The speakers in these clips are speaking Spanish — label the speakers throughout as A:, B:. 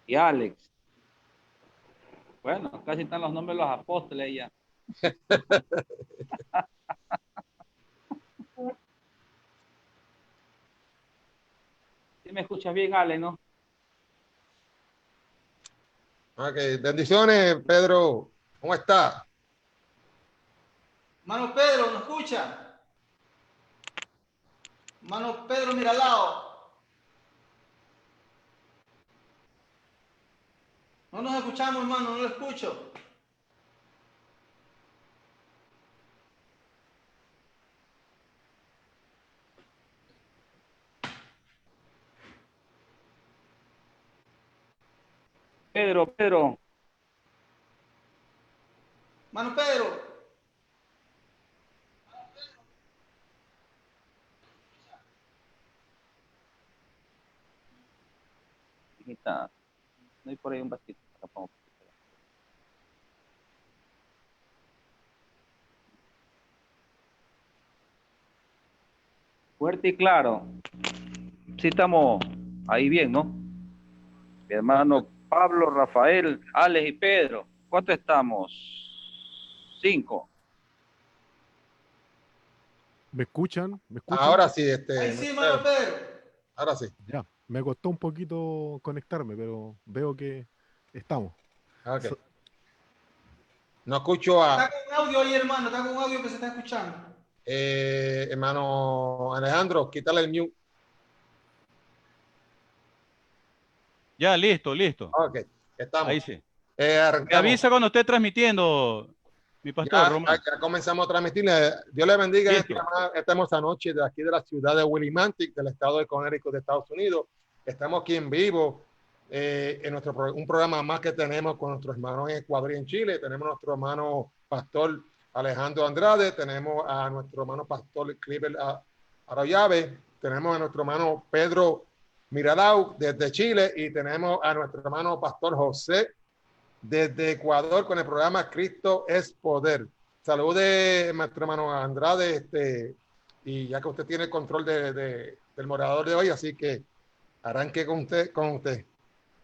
A: y Alex. Bueno, casi están los nombres de los apóstoles ya. ¿Sí me escuchas bien, Alex, no?
B: Ok, bendiciones, Pedro. ¿Cómo está?
C: Mano Pedro, ¿nos escucha? Mano Pedro Miralao. No nos escuchamos, hermano, no lo escucho.
A: Pedro,
C: Mano Pedro.
A: hijita, no hay por ahí un vasito. Fuerte y claro. Sí estamos ahí bien, ¿no? Mi hermano Pablo, Rafael, Alex y Pedro. ¿Cuánto estamos? 5.
D: ¿Me escuchan? ¿Me escuchan?
B: Ahora sí,
C: Ahí sí, mano Pedro.
B: ahora sí.
D: Ya, me costó un poquito conectarme, pero veo que estamos.
B: Ok.
D: So-
B: No escucho
C: Está
B: a
C: con audio ahí, hermano, está con audio que se está escuchando.
B: hermano Alejandro, quítale el mute.
E: Ya, listo, listo.
B: Ok, estamos.
E: Ahí sí. Me
B: Arrancamos.
E: avisa cuando esté transmitiendo, mi pastor Román.
B: Ya comenzamos a transmitir. Dios le bendiga
E: Listo.
B: esta hermosa noche de aquí de la ciudad de Willimantic, del estado de Connecticut, de Estados Unidos. Estamos aquí en vivo en un programa más que tenemos con nuestros hermanos en Ecuador y en Chile. Tenemos a nuestro hermano pastor Alejandro Andrade, tenemos a nuestro hermano pastor Cliver Arroyave, tenemos a nuestro hermano Pedro Miradau desde Chile y tenemos a nuestro hermano pastor José desde Ecuador con el programa Cristo es Poder. Salude, nuestro hermano Andrade, y ya que usted tiene el control del moderador de hoy, así que arranque con usted.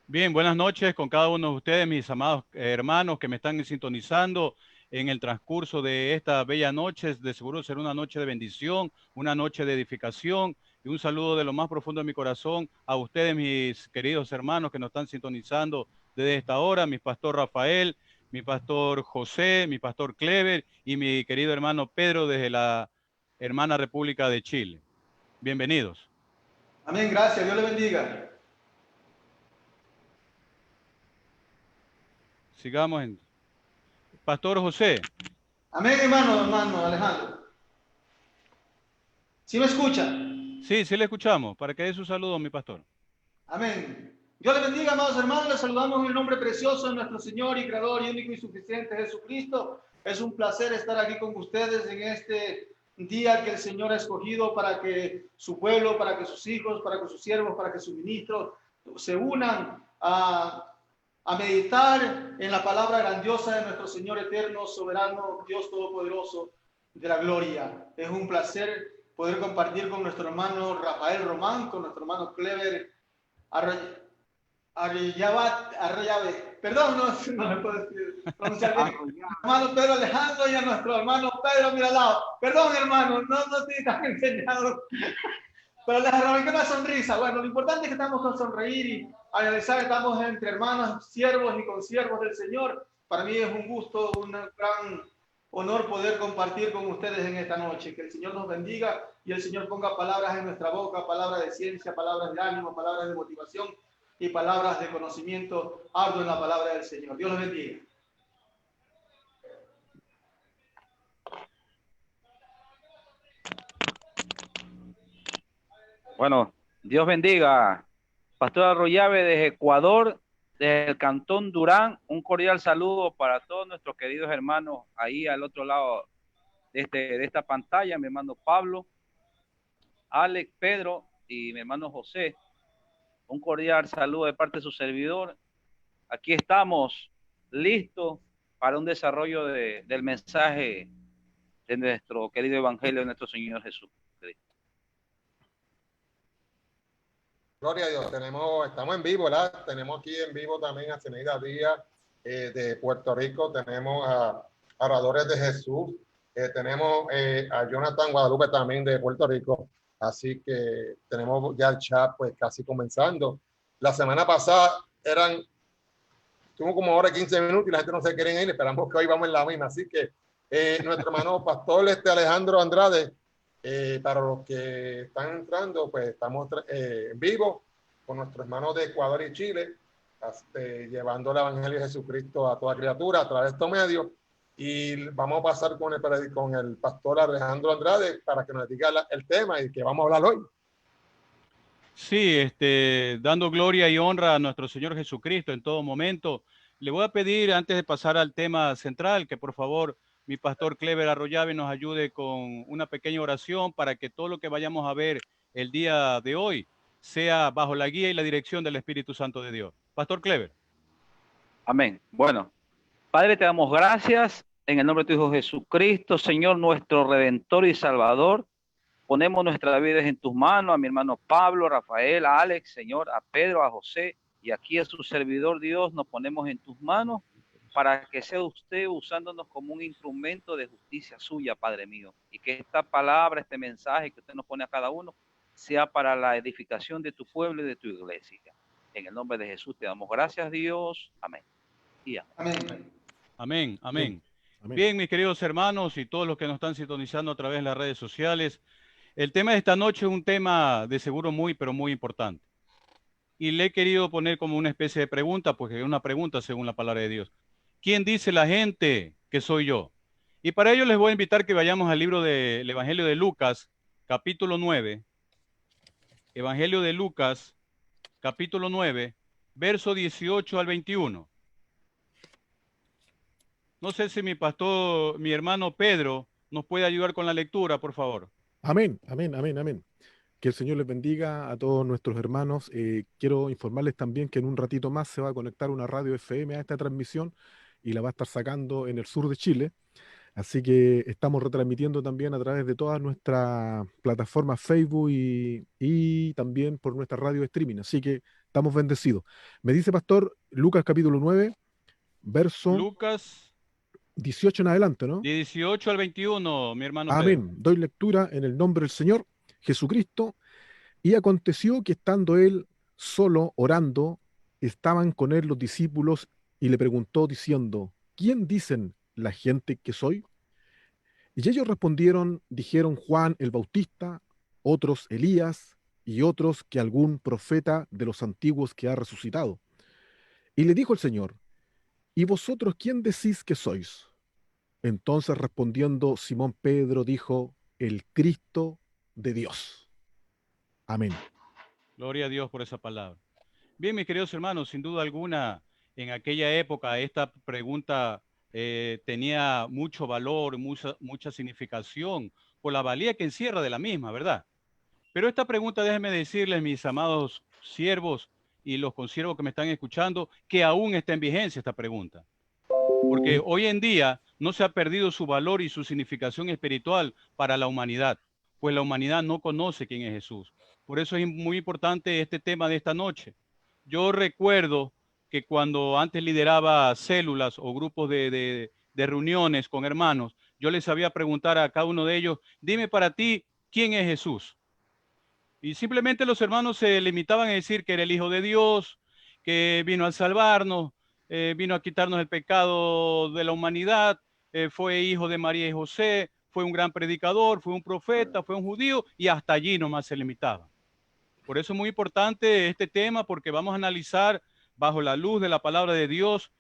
E: Bien, buenas noches con cada uno de ustedes, mis amados hermanos que me están sintonizando en el transcurso de esta bella noche. De seguro será una noche de bendición, una noche de edificación y un saludo de lo más profundo de mi corazón a ustedes, mis queridos hermanos que nos están sintonizando desde esta hora, mi pastor Rafael, mi pastor José, mi pastor Clever y mi querido hermano Pedro desde la hermana República de Chile. Bienvenidos.
C: Amén, gracias, Dios le bendiga.
E: Sigamos en... Pastor José.
C: Amén, hermano Alejandro. ¿Sí me escucha?
E: Sí, sí le escuchamos. Para que dé su saludo, mi pastor.
C: Amén. Dios le bendiga, amados hermanos. Les saludamos en el nombre precioso de nuestro Señor y Creador y único y suficiente Jesucristo. Es un placer estar aquí con ustedes en este día que el Señor ha escogido para que su pueblo, para que sus hijos, para que sus siervos, para que sus ministros se unan a meditar en la palabra grandiosa de nuestro Señor eterno, soberano, Dios todopoderoso de la gloria. Es un placer poder compartir con nuestro hermano Rafael Román, con nuestro hermano Clever Arroyave. Perdón, no me puedo pronunciar bien. Hermano Pedro Alejandro y a nuestro hermano Pedro Miralao. Perdón, hermano, no estoy tan enseñado. Pero les arranqué una sonrisa. Bueno, lo importante es que estamos con sonreír y analizar, estamos entre hermanos, siervos y consiervos del Señor. Para mí es un gusto, un gran honor poder compartir con ustedes en esta noche. Que el Señor nos bendiga y el Señor ponga palabras en nuestra boca, palabras de ciencia, palabras de ánimo, palabras de motivación y palabras de conocimiento arduo en la palabra del Señor. Dios los bendiga.
A: Bueno, Dios bendiga. Pastor Arroyave desde Ecuador, desde el Cantón Durán, un cordial saludo para todos nuestros queridos hermanos ahí al otro lado de esta pantalla, mi hermano Pablo, Alex, Pedro y mi hermano José. Un cordial saludo de parte de su servidor. Aquí estamos listos para un desarrollo del mensaje de nuestro querido Evangelio de nuestro Señor Jesús.
B: Gloria a Dios, estamos en vivo, ¿verdad? Tenemos aquí en vivo también a Zeneida Díaz de Puerto Rico, tenemos a Oradores de Jesús, tenemos a Jonathan Guadalupe también de Puerto Rico, así que tenemos ya el chat pues casi comenzando. La semana pasada tuvo como hora y 15 minutos y la gente no se quiere ir, esperamos que hoy vamos en la misma, así que nuestro hermano pastor Alejandro Andrade, para los que están entrando, pues estamos en vivo con nuestros hermanos de Ecuador y Chile, llevando el Evangelio de Jesucristo a toda criatura a través de estos medios. Y vamos a pasar con el pastor Alejandro Andrade para que nos diga el tema y que vamos a hablar hoy.
E: Sí, dando gloria y honra a nuestro Señor Jesucristo en todo momento. Le voy a pedir, antes de pasar al tema central, que por favor mi pastor Clever Arroyave nos ayude con una pequeña oración para que todo lo que vayamos a ver el día de hoy sea bajo la guía y la dirección del Espíritu Santo de Dios. Pastor Clever.
A: Amén. Bueno, Padre, te damos gracias en el nombre de tu Hijo Jesucristo, Señor, nuestro Redentor y Salvador. Ponemos nuestras vidas en tus manos, a mi hermano Pablo, a Rafael, a Alex, Señor, a Pedro, a José, y aquí a su servidor Dios, nos ponemos en tus manos para que sea usted usándonos como un instrumento de justicia suya, Padre mío, y que esta palabra, este mensaje que usted nos pone a cada uno, sea para la edificación de tu pueblo y de tu iglesia. En el nombre de Jesús te damos gracias, Dios. Amén. Y amén.
C: Amén.
E: Amén, amén.
D: Amén.
E: Bien, mis queridos hermanos y todos los que nos están sintonizando a través de las redes sociales, el tema de esta noche es un tema de seguro muy, pero muy importante. Y le he querido poner como una especie de pregunta, porque es una pregunta según la palabra de Dios. ¿Quién dice la gente que soy yo? Y para ello les voy a invitar que vayamos al libro del Evangelio de Lucas, capítulo 9. Evangelio de Lucas, capítulo 9, verso 18 al 21. No sé si mi pastor, mi hermano Pedro, nos puede ayudar con la lectura, por favor.
D: Amén, amén, amén, amén. Que el Señor les bendiga a todos nuestros hermanos. Quiero informarles también que en un ratito más se va a conectar una radio FM a esta transmisión y la va a estar sacando en el sur de Chile. Así que estamos retransmitiendo también a través de todas nuestras plataformas Facebook y también por nuestra radio streaming. Así que estamos bendecidos. Me dice Pastor Lucas capítulo 9, verso
E: Lucas
D: 18 en adelante, ¿no?
E: 18 al 21, mi hermano Pedro.
D: Amén. Doy lectura en el nombre del Señor Jesucristo. Y aconteció que estando él solo orando, estaban con él los discípulos y le preguntó diciendo, ¿quién dicen la gente que soy? Y ellos respondieron, dijeron Juan el Bautista, otros Elías y otros que algún profeta de los antiguos que ha resucitado. Y le dijo el Señor, ¿y vosotros quién decís que sois? Entonces respondiendo Simón Pedro dijo, el Cristo de Dios. Amén.
E: Gloria a Dios por esa palabra. Bien, mis queridos hermanos, sin duda alguna, en aquella época esta pregunta tenía mucho valor, mucha significación, por la valía que encierra de la misma, ¿verdad? Pero esta pregunta, déjenme decirles, mis amados siervos y los consiervos que me están escuchando, que aún está en vigencia esta pregunta. Porque hoy en día no se ha perdido su valor y su significación espiritual para la humanidad, pues la humanidad no conoce quién es Jesús. Por eso es muy importante este tema de esta noche. Yo recuerdo que cuando antes lideraba células o grupos de reuniones con hermanos, yo les sabía preguntar a cada uno de ellos, dime para ti, ¿quién es Jesús? Y simplemente los hermanos se limitaban a decir que era el Hijo de Dios, que vino a salvarnos, vino a quitarnos el pecado de la humanidad, fue hijo de María y José, fue un gran predicador, fue un profeta, fue un judío, y hasta allí nomás se limitaban. Por eso es muy importante este tema, porque vamos a analizar bajo la luz de la palabra de Dios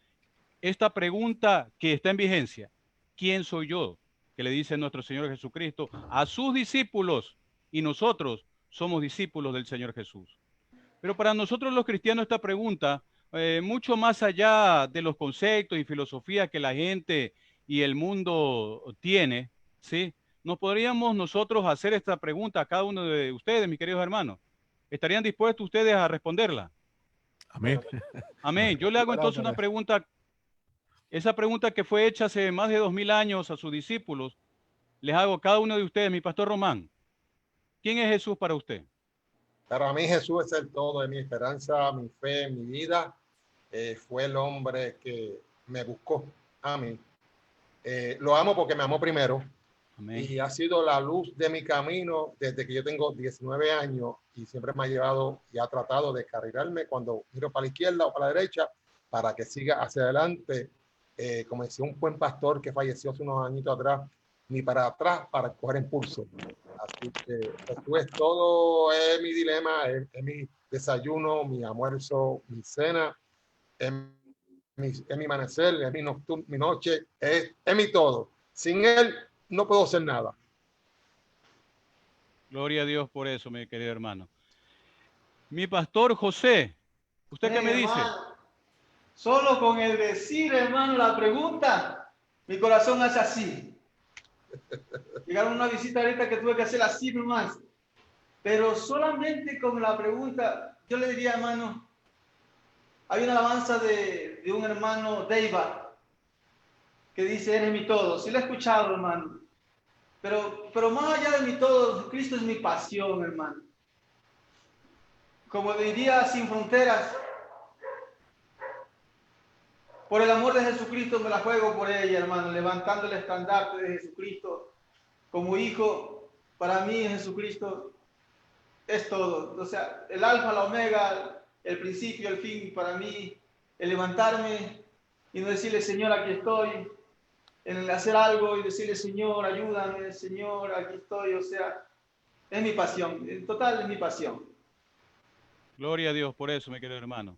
E: esta pregunta que está en vigencia. ¿Quién soy yo? Que le dice nuestro Señor Jesucristo a sus discípulos, y nosotros somos discípulos del Señor Jesús. Pero para nosotros los cristianos esta pregunta, mucho más allá de los conceptos y filosofías que la gente y el mundo tiene, ¿sí? Nos podríamos nosotros hacer esta pregunta a cada uno de ustedes, mis queridos hermanos. ¿Estarían dispuestos ustedes a responderla?
D: Amén.
E: Amén. Yo le hago entonces una pregunta, esa pregunta que fue hecha hace más de 2000 años a sus discípulos, les hago a cada uno de ustedes, mi pastor Román. ¿Quién es Jesús para usted?
B: Para mí Jesús es el todo de mi esperanza, mi fe, mi vida. Fue el hombre que me buscó a mí. Lo amo porque me amó primero.
E: Amén.
B: Y ha sido la luz de mi camino desde que yo tengo 19 años y siempre me ha llevado y ha tratado de cargarme cuando miro para la izquierda o para la derecha para que siga hacia adelante. Como decía un buen pastor que falleció hace unos añitos atrás, ni para atrás para coger impulso. Así que Jesús es todo, es mi dilema, es mi desayuno, mi almuerzo, mi cena, es mi amanecer, es mi noche, es mi todo. Sin él no puedo hacer nada.
E: Gloria a Dios por eso, mi querido hermano. Mi pastor José, ¿usted qué me dice?
C: Hermano, solo con el decir, hermano, la pregunta, mi corazón hace así. Llegaron una visita ahorita que tuve que hacer así nomás. Pero solamente con la pregunta, yo le diría, hermano, hay una alabanza de un hermano, David, que dice, eres mi todo. Sí lo he escuchado, hermano. Pero más allá de mi todo, Cristo es mi pasión, hermano. Como diría Sin Fronteras, por el amor de Jesucristo me la juego por ella, hermano, levantando el estandarte de Jesucristo. Como hijo, para mí Jesucristo es todo. O sea, el alfa, la omega, el principio, el fin, para mí, el levantarme y no decirle, Señor, aquí estoy, en hacer algo y decirle, Señor, ayúdame, Señor, aquí estoy. O sea, es mi pasión, en total es mi pasión.
E: Gloria a Dios por eso, mi querido hermano.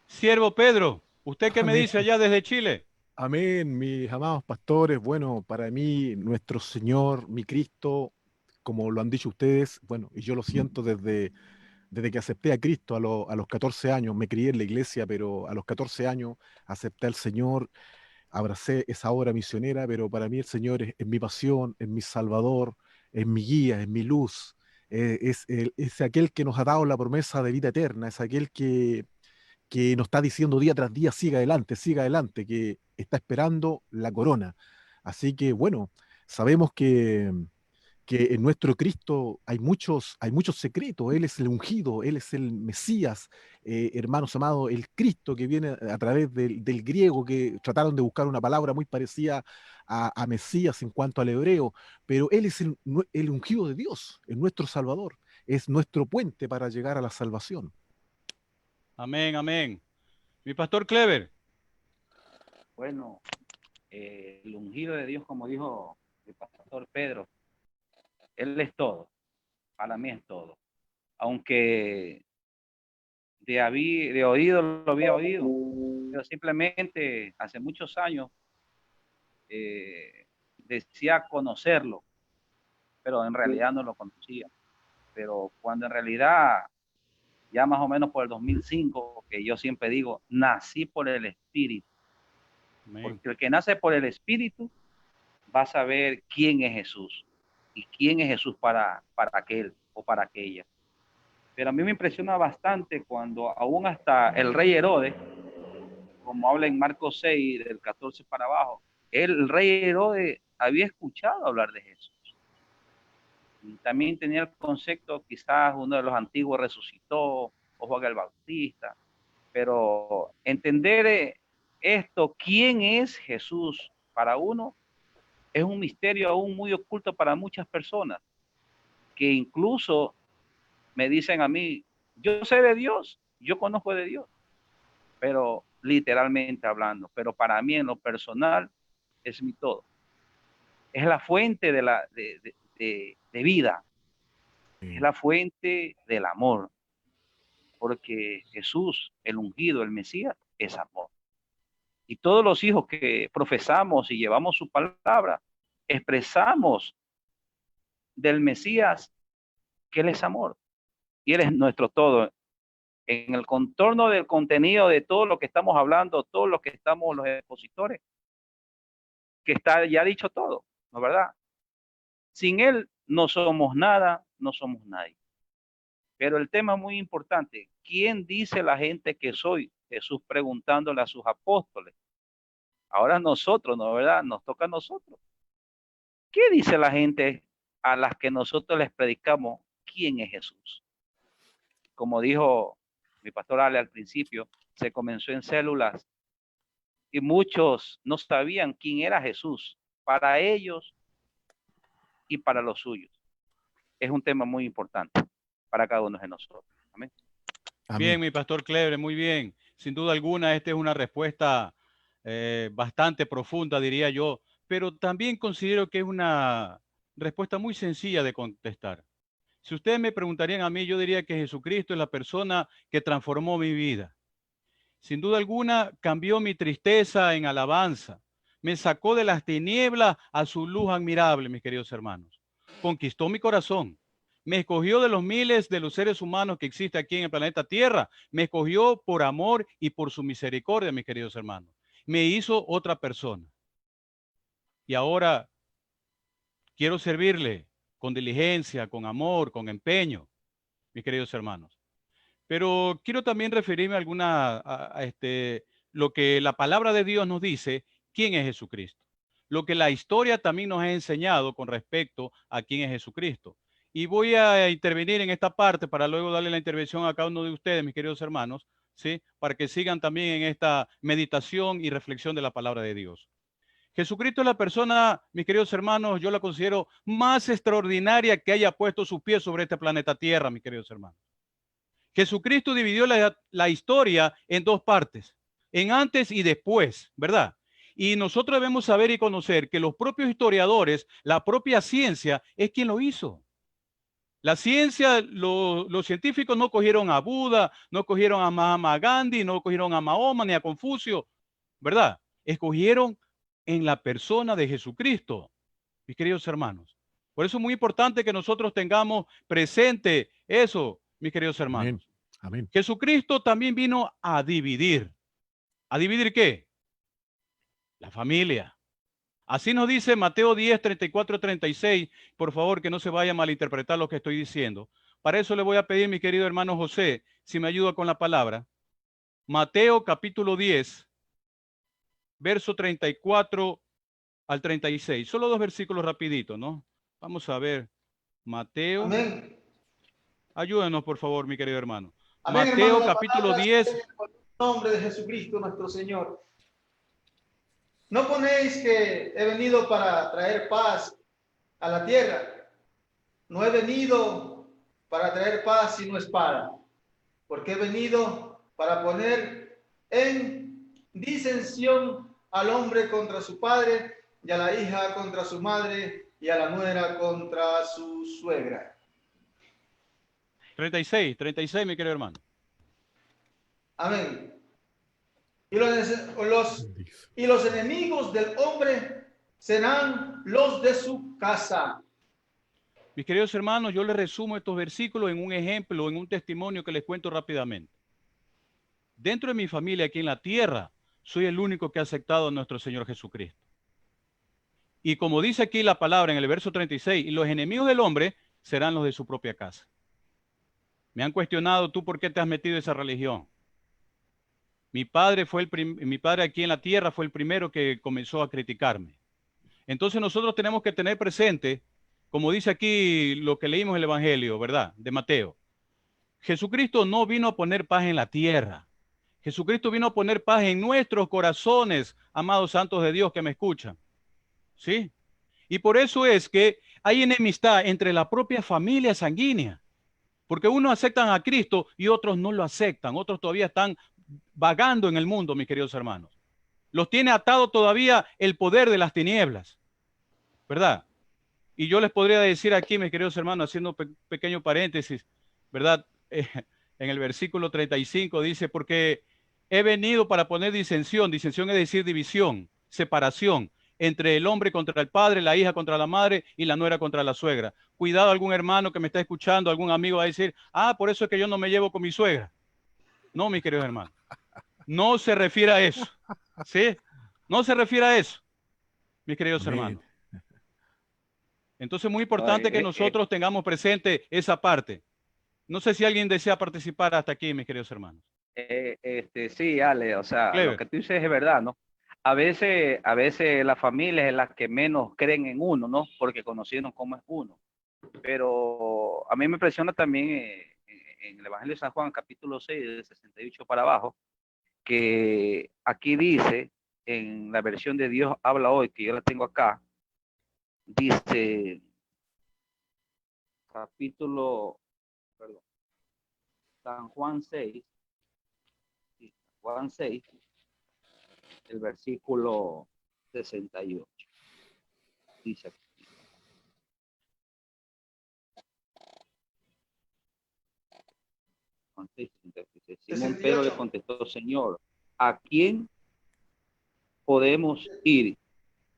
E: Siervo Pedro, ¿usted qué me
D: Amén.
E: dice allá desde Chile?
D: Amén, mis amados pastores. Bueno, para mí, nuestro Señor, mi Cristo, como lo han dicho ustedes, bueno, y yo lo siento desde que acepté a Cristo a los 14 años. Me crié en la iglesia, pero a los 14 años acepté al Señor, abracé esa obra misionera, pero para mí el Señor es mi pasión, es mi Salvador, es mi guía, es mi luz, es aquel que nos ha dado la promesa de vida eterna, es aquel que nos está diciendo día tras día, siga adelante, que está esperando la corona. Así que bueno, sabemos que en nuestro Cristo hay muchos secretos. Él es el ungido, Él es el Mesías, hermanos amados, el Cristo que viene a través del griego, que trataron de buscar una palabra muy parecida a Mesías en cuanto al hebreo, pero Él es el ungido de Dios, es nuestro Salvador, es nuestro puente para llegar a la salvación.
E: Amén, amén. Mi pastor Clever.
A: Bueno, el ungido de Dios, como dijo el pastor Pedro, Él es todo, para mí es todo. Aunque de oído lo había oído, pero simplemente hace muchos años decía conocerlo, pero en realidad no lo conocía. Pero cuando en realidad, ya más o menos por el 2005, que yo siempre digo, nací por el Espíritu.
E: Amén.
A: Porque el que nace por el Espíritu va a saber quién es Jesús y quién es Jesús para aquel o para aquella. Pero a mí me impresiona bastante cuando aún hasta el rey Herodes, como habla en Marcos 6, del 14 para abajo, el rey Herodes había escuchado hablar de Jesús. Y también tenía el concepto, quizás uno de los antiguos resucitó, o Juan el Bautista, pero entender esto, quién es Jesús para uno, es un misterio aún muy oculto para muchas personas, que incluso me dicen a mí, yo sé de Dios, yo conozco de Dios, pero literalmente hablando, pero para mí en lo personal es mi todo. Es la fuente de vida, es la fuente del amor, porque Jesús, el ungido, el Mesías, es amor. Y todos los hijos que profesamos y llevamos su palabra, expresamos del Mesías que Él es amor y Él es nuestro todo. En el contorno del contenido de todo lo que estamos hablando, todos los que estamos, los expositores, que está ya dicho todo, ¿no es verdad? Sin Él no somos nada, no somos nadie. Pero el tema es muy importante. ¿Quién dice la gente que soy? Jesús preguntándole a sus apóstoles. Ahora nosotros, ¿no es verdad? Nos toca a nosotros. ¿Qué dice la gente a las que nosotros les predicamos quién es Jesús? como dijo mi pastor Ale al principio, se comenzó en células y muchos no sabían quién era Jesús para ellos y para los suyos. Es un tema muy importante para cada uno de nosotros. Amén.
E: Bien, mi pastor Clebre, muy bien. Sin duda alguna, esta es una respuesta bastante profunda, diría yo, pero también considero que es una respuesta muy sencilla de contestar. Si ustedes me preguntarían a mí, yo diría que Jesucristo es la persona que transformó mi vida. Sin duda alguna, cambió mi tristeza en alabanza. Me sacó de las tinieblas a su luz admirable, mis queridos hermanos. Conquistó mi corazón. Me escogió de los miles de los seres humanos que existen aquí en el planeta Tierra. Me escogió por amor y por su misericordia, mis queridos hermanos. Me hizo otra persona. Y ahora quiero servirle con diligencia, con amor, con empeño, mis queridos hermanos. Pero quiero también referirme a lo que la palabra de Dios nos dice, quién es Jesucristo. Lo que la historia también nos ha enseñado con respecto a quién es Jesucristo. Y voy a intervenir en esta parte para luego darle la intervención a cada uno de ustedes, mis queridos hermanos, ¿sí? Para que sigan también en esta meditación y reflexión de la palabra de Dios. Jesucristo es la persona, mis queridos hermanos, yo la considero más extraordinaria que haya puesto sus pies sobre este planeta Tierra, mis queridos hermanos. Jesucristo dividió la historia en dos partes, en antes y después, ¿verdad? Y nosotros debemos saber y conocer que los propios historiadores, la propia ciencia, es quien lo hizo. La ciencia, los científicos no cogieron a Buda, no cogieron a Mahatma Gandhi, no cogieron a Mahoma ni a Confucio, ¿verdad? Escogieron en la persona de Jesucristo, mis queridos hermanos. Por eso es muy importante que nosotros tengamos presente eso, mis queridos hermanos.
D: Amén. Amén.
E: Jesucristo también vino a dividir. ¿A dividir qué? La familia. Así nos dice Mateo 10, 34, 36. Por favor, que no se vaya a malinterpretar lo que estoy diciendo. Para eso le voy a pedir, mi querido hermano José, si me ayuda con la palabra. Mateo capítulo 10, verso 34 al 36. Solo dos versículos rapiditos, ¿no? Vamos a ver. Mateo.
C: Amén.
E: Ayúdenos, por favor, mi querido hermano.
C: Amén,
E: Mateo
C: hermano,
E: capítulo 10.
C: En el nombre de Jesucristo nuestro Señor. ¿No ponéis que he venido para traer paz a la tierra? No he venido para traer paz sino espada, porque he venido para poner en disensión al hombre contra su padre y a la hija contra su madre y a la nuera contra su suegra.
E: 36, mi querido hermano.
C: Amén. Y los enemigos del hombre serán los de su casa.
E: Mis queridos hermanos, yo les resumo estos versículos en un ejemplo, en un testimonio que les cuento rápidamente. Dentro de mi familia aquí en la tierra, soy el único que ha aceptado a nuestro Señor Jesucristo. Y como dice aquí la palabra en el verso 36, y los enemigos del hombre serán los de su propia casa. Me han cuestionado, ¿tú por qué te has metido en esa religión? Mi padre aquí en la tierra fue el primero que comenzó a criticarme. Entonces nosotros tenemos que tener presente, como dice aquí lo que leímos en el Evangelio, ¿verdad? De Mateo. Jesucristo no vino a poner paz en la tierra. Jesucristo vino a poner paz en nuestros corazones, amados santos de Dios que me escuchan. ¿Sí? Y por eso es que hay enemistad entre la propia familia sanguínea. Porque unos aceptan a Cristo y otros no lo aceptan. Otros todavía están vagando en el mundo, mis queridos hermanos. Los tiene atado todavía el poder de las tinieblas, ¿verdad? Y yo les podría decir aquí, mis queridos hermanos, haciendo un pequeño paréntesis, ¿verdad? En el versículo 35 dice, porque he venido para poner disensión. Disensión es decir división, separación entre el hombre contra el padre, la hija contra la madre y la nuera contra la suegra. Cuidado, algún hermano que me está escuchando, algún amigo va a decir, por eso es que yo no me llevo con mi suegra. No, mis queridos hermanos. No se refiere a eso. ¿Sí? No se refiere a eso, mis queridos hermanos. Entonces es muy importante que nosotros tengamos presente esa parte. No sé si alguien desea participar hasta aquí, mis queridos hermanos.
A: Sí, Ale, o sea,
E: Clever.
A: lo que tú dices es verdad, ¿no? A veces la familia es la que menos creen en uno, ¿no? Porque conocieron cómo es uno. Pero a mí me impresiona también en el Evangelio de San Juan, capítulo 6, del 68 para abajo, que aquí dice, en la versión de Dios habla hoy, que yo la tengo acá, dice, capítulo, perdón, San Juan 6, Juan 6, el versículo 68. Dice aquí. Simón Pedro le contestó, Señor, ¿a quién podemos ir?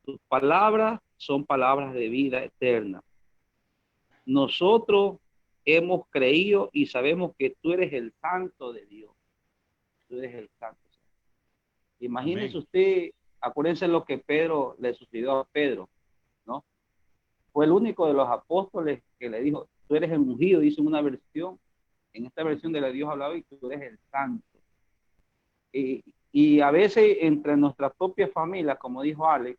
A: Tus palabras son palabras de vida eterna. Nosotros hemos creído y sabemos que tú eres el santo de Dios. Tú eres el santo. Imagínese usted, acuérdense lo que Pedro le sucedió a Pedro, ¿no? Fue el único de los apóstoles que le dijo, tú eres el ungido, dice en una versión, en esta versión de la Dios hablaba y tú eres el santo. Y a veces entre nuestra propia familia, como dijo Alex,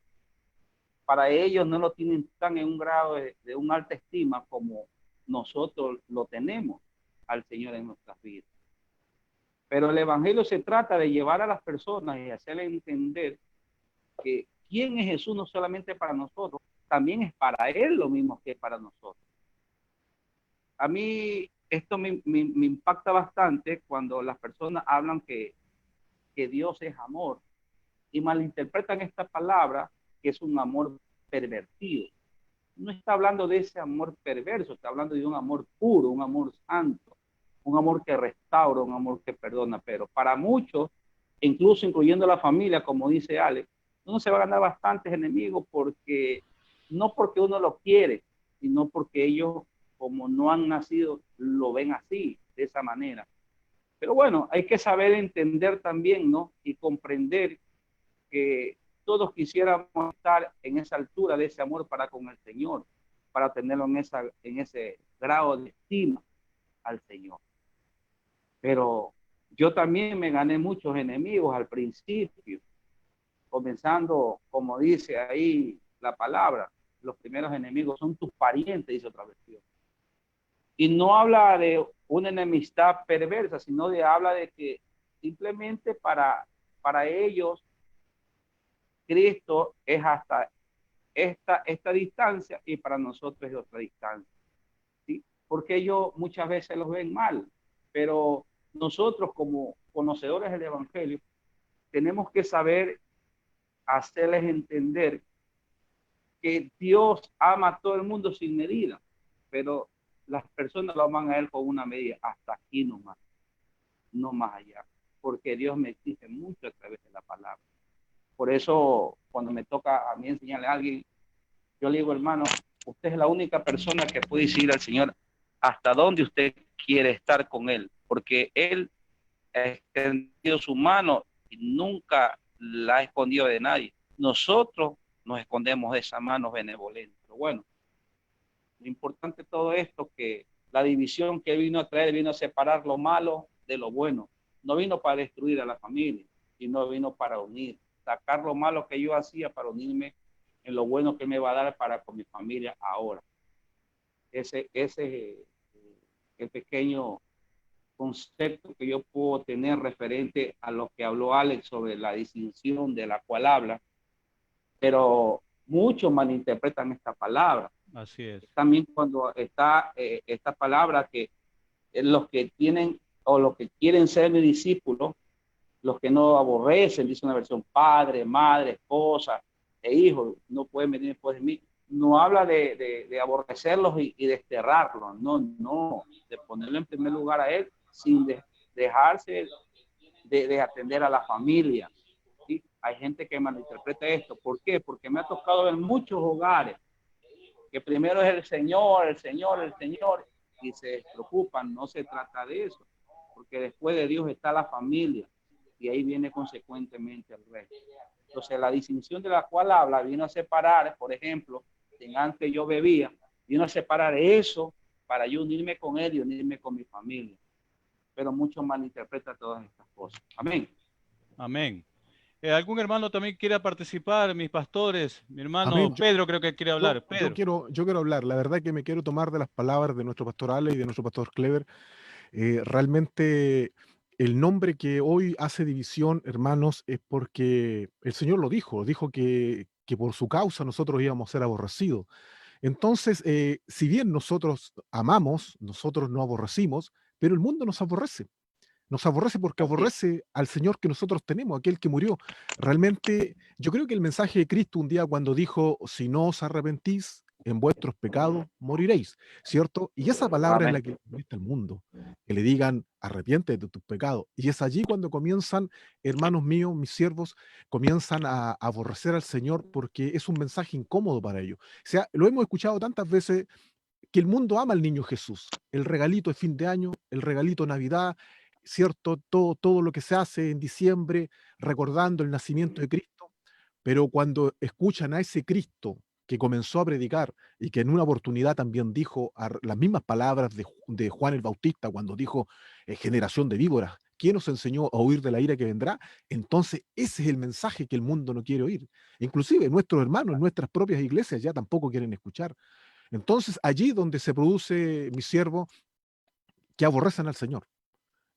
A: para ellos no lo tienen tan en un grado de una alta estima como nosotros lo tenemos al Señor en nuestras vidas. Pero el Evangelio se trata de llevar a las personas y hacerles entender que quién es Jesús no solamente para nosotros, también es para Él lo mismo que para nosotros. A mí esto me impacta bastante cuando las personas hablan que Dios es amor y malinterpretan esta palabra que es un amor pervertido. No está hablando de ese amor perverso, está hablando de un amor puro, un amor santo, un amor que restaura, un amor que perdona. Pero para muchos, incluso incluyendo la familia, como dice Alex, uno se va a ganar bastantes enemigos porque no porque uno lo quiere, sino porque ellos, como no han nacido, lo ven así, de esa manera. Pero bueno, hay que saber entender también, ¿no? Y comprender que todos quisiéramos estar en esa altura de ese amor para con el Señor, para tenerlo en ese grado de estima al Señor. Pero yo también me gané muchos enemigos al principio, comenzando, como dice ahí la palabra, los primeros enemigos son tus parientes, dice otra versión. Y no habla de una enemistad perversa, sino habla de que simplemente para ellos Cristo es hasta esta distancia y para nosotros es otra distancia, ¿sí? Porque ellos muchas veces los ven mal, pero nosotros como conocedores del Evangelio tenemos que saber hacerles entender que Dios ama a todo el mundo sin medida, pero las personas lo aman a Él con una medida, hasta aquí nomás, no más allá, porque Dios me exige mucho a través de la palabra. Por eso, cuando me toca a mí enseñarle a alguien, yo le digo, hermano, usted es la única persona que puede decir al Señor hasta dónde usted quiere estar con Él, porque Él ha extendido su mano y nunca la ha escondido de nadie. Nosotros nos escondemos de esa mano benevolente. Pero bueno, lo importante de todo esto que la división que vino a traer, vino a separar lo malo de lo bueno. No vino para destruir a la familia, sino vino para unir. Sacar lo malo que yo hacía para unirme en lo bueno que me va a dar para con mi familia ahora. Ese es el pequeño concepto que yo puedo tener referente a lo que habló Alex sobre la distinción de la cual habla, pero muchos malinterpretan esta palabra.
E: Así es.
A: También cuando está esta palabra que los que tienen o los que quieren ser mis discípulos, los que no aborrecen, dice una versión, padre, madre, esposa e hijos, no pueden venir después de mí. No habla de aborrecerlos y desterrarlos, no, de ponerlo en primer lugar a Él sin dejarse de atender a la familia. ¿Sí? Hay gente que malinterpreta esto. ¿Por qué? Porque me ha tocado ver muchos hogares que primero es el Señor, y se preocupan. No se trata de eso, porque después de Dios está la familia y ahí viene consecuentemente el resto. Entonces la distinción de la cual habla vino a separar, por ejemplo, en antes yo bebía, vino a separar eso para yo unirme con Él y unirme con mi familia. Pero muchos malinterpretan todas estas cosas. Amén.
E: Amén. ¿Algún hermano también quiera participar? Mis pastores, mi hermano
D: Amén.
E: Pedro creo que quiere hablar. Pedro.
D: Yo quiero hablar. La verdad que me quiero tomar de las palabras de nuestro pastor Ale y de nuestro pastor Clever. Realmente el nombre que hoy hace división, hermanos, es porque el Señor lo dijo que por su causa nosotros íbamos a ser aborrecidos. Entonces, si bien nosotros amamos, nosotros no aborrecimos, pero el mundo nos aborrece. Nos aborrece porque
C: Así.
D: aborrece al Señor que nosotros tenemos, aquel que murió. Realmente, yo creo que el mensaje de Cristo un día cuando dijo, si no os arrepentís, en vuestros pecados moriréis, ¿cierto? Y esa palabra es
A: Amén.
D: la que convierte al mundo, que le digan, arrepiéntete de tus pecados. Y es allí cuando comienzan, hermanos míos, mis siervos, comienzan a aborrecer al Señor porque es un mensaje incómodo para ellos. O sea, lo hemos escuchado tantas veces que el mundo ama al niño Jesús, el regalito de fin de año, el regalito de Navidad, ¿cierto? Todo lo que se hace en diciembre, recordando el nacimiento de Cristo, pero cuando escuchan a ese Cristo que comenzó a predicar y que en una oportunidad también dijo las mismas palabras de Juan el Bautista cuando dijo, generación de víboras, ¿quién nos enseñó a huir de la ira que vendrá? Entonces ese es el mensaje que el mundo no quiere oír. Inclusive nuestros hermanos, nuestras propias iglesias ya tampoco quieren escuchar. Entonces, allí donde se produce, mi siervo, que aborrecen al Señor.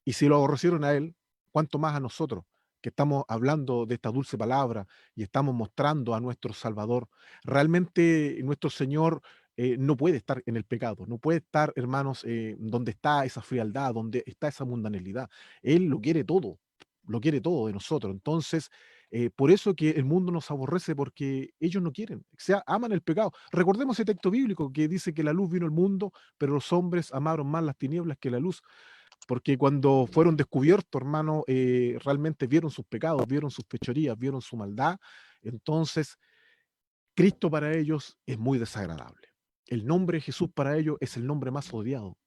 D: Y si lo aborrecieron a Él, ¿cuánto más a nosotros, que estamos hablando de esta dulce palabra y estamos mostrando a nuestro Salvador? Realmente nuestro Señor no puede estar en el pecado, no puede estar, hermanos, donde está esa frialdad, donde está esa mundanalidad. Él lo quiere todo de nosotros. Entonces, por eso que el mundo nos aborrece, porque ellos no quieren, o sea, aman el pecado. Recordemos ese texto bíblico que dice que la luz vino al mundo, pero los hombres amaron más las tinieblas que la luz, porque cuando fueron descubiertos, hermano, realmente vieron sus pecados, vieron sus fechorías, vieron su maldad. Entonces, Cristo para ellos es muy desagradable. El nombre de Jesús para ellos es el nombre más odiado.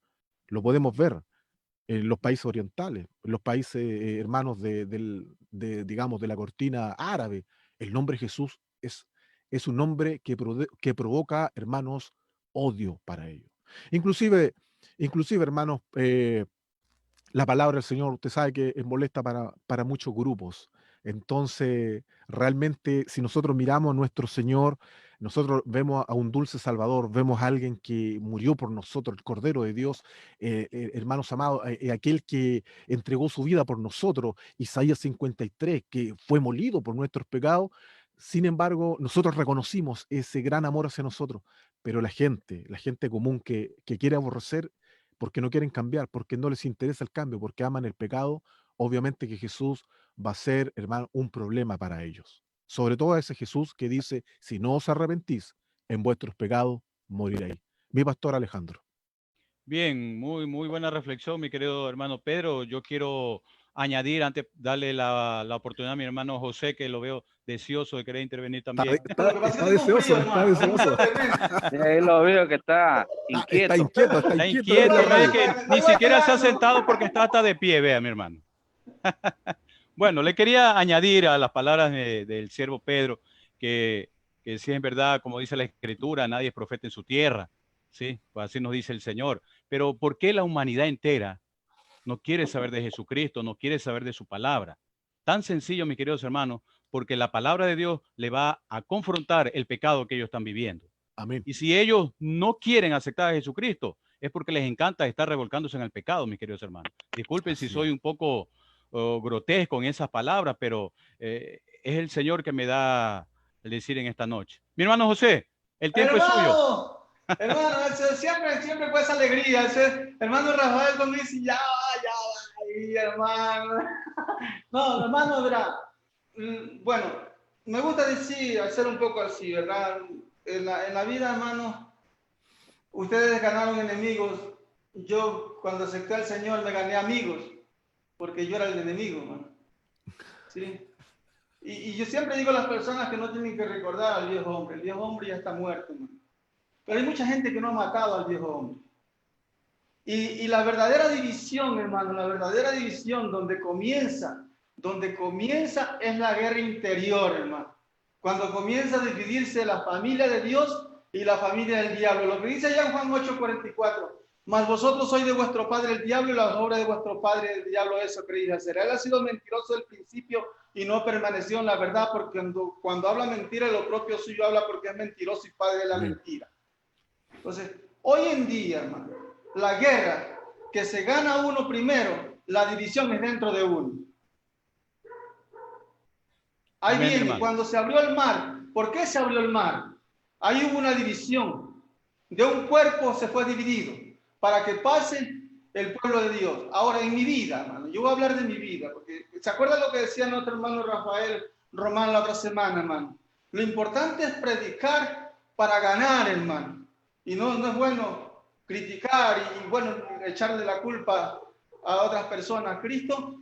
D: Lo podemos ver en los países orientales, en los países hermanos digamos, de la cortina árabe. El nombre Jesús es un nombre que provoca, hermanos, odio para ellos. Inclusive, hermanos, la palabra del Señor, usted sabe que es molesta para muchos grupos. Entonces, realmente, si nosotros miramos a nuestro Señor, nosotros vemos a un dulce Salvador, vemos a alguien que murió por nosotros, el Cordero de Dios, hermanos amados, aquel que entregó su vida por nosotros, Isaías 53, que fue molido por nuestros pecados. Sin embargo, nosotros reconocimos ese gran amor hacia nosotros, pero la gente común que quiere aborrecer, porque no quieren cambiar, porque no les interesa el cambio, porque aman el pecado, obviamente que Jesús va a ser, hermano, un problema para ellos. Sobre todo a ese Jesús que dice, si no os arrepentís, en vuestros pecados moriréis. Mi pastor Alejandro.
E: Bien, muy buena reflexión, mi querido hermano Pedro. Yo quiero añadir, antes darle la oportunidad a mi hermano José, que lo veo deseoso de querer intervenir también.
D: Está deseoso, está deseoso.
A: Ahí lo veo que está inquieto.
D: Está inquieto,
E: Está inquieto, ve que ni siquiera se ha sentado porque está hasta de pie, vea, mi hermano. Bueno, le quería añadir a las palabras del siervo Pedro que sí es verdad, como dice la Escritura, nadie es profeta en su tierra, ¿sí? Pues así nos dice el Señor. Pero ¿por qué la humanidad entera no quiere saber de Jesucristo, no quiere saber de su palabra? Tan sencillo, mis queridos hermanos, porque la palabra de Dios le va a confrontar el pecado que ellos están viviendo.
D: Amén.
E: Y si ellos no quieren aceptar a Jesucristo, es porque les encanta estar revolcándose en el pecado, mis queridos hermanos. Disculpen si soy un poco grotesco en esas palabras, pero es el Señor que me da el decir en esta noche. Mi hermano José, el tiempo es suyo.
C: Hermano, siempre fue esa alegría. Hermano Rafael cuando dice, ya va, ahí, hermano. No, hermano, verá. Bueno, me gusta decir, hacer un poco así, ¿verdad? En la vida, hermano, ustedes ganaron enemigos. Yo, cuando acepté al Señor, me gané amigos, porque yo era el enemigo, hermano. ¿Sí? Y yo siempre digo a las personas que no tienen que recordar al viejo hombre. El viejo hombre ya está muerto, hermano. Pero hay mucha gente que no ha matado al viejo hombre. Y la verdadera división, hermano, la verdadera división donde comienza es la guerra interior, hermano. Cuando comienza a dividirse la familia de Dios y la familia del diablo. Lo que dice allá en Juan 8:44. Mas vosotros sois de vuestro padre el diablo y las obras de vuestro padre el diablo, eso creéis hacer. Él ha sido mentiroso del principio y no permaneció en la verdad, porque cuando habla mentira, lo propio suyo habla, porque es mentiroso y padre de la mentira. Entonces, hoy en día, hermano, la guerra que se gana uno primero, la división es dentro de uno. Ahí
E: Amén,
C: viene,
E: hermano.
C: cuando se abrió el mar. ¿Por qué se abrió el mar? Ahí hubo una división. De un cuerpo se fue dividido para que pase el pueblo de Dios. Ahora, en mi vida, hermano, yo voy a hablar de mi vida, porque ¿se acuerda lo que decía nuestro hermano Rafael Román la otra semana, hermano? Lo importante es predicar para ganar, hermano. Y no es bueno criticar y bueno, echarle la culpa a otras personas. Cristo,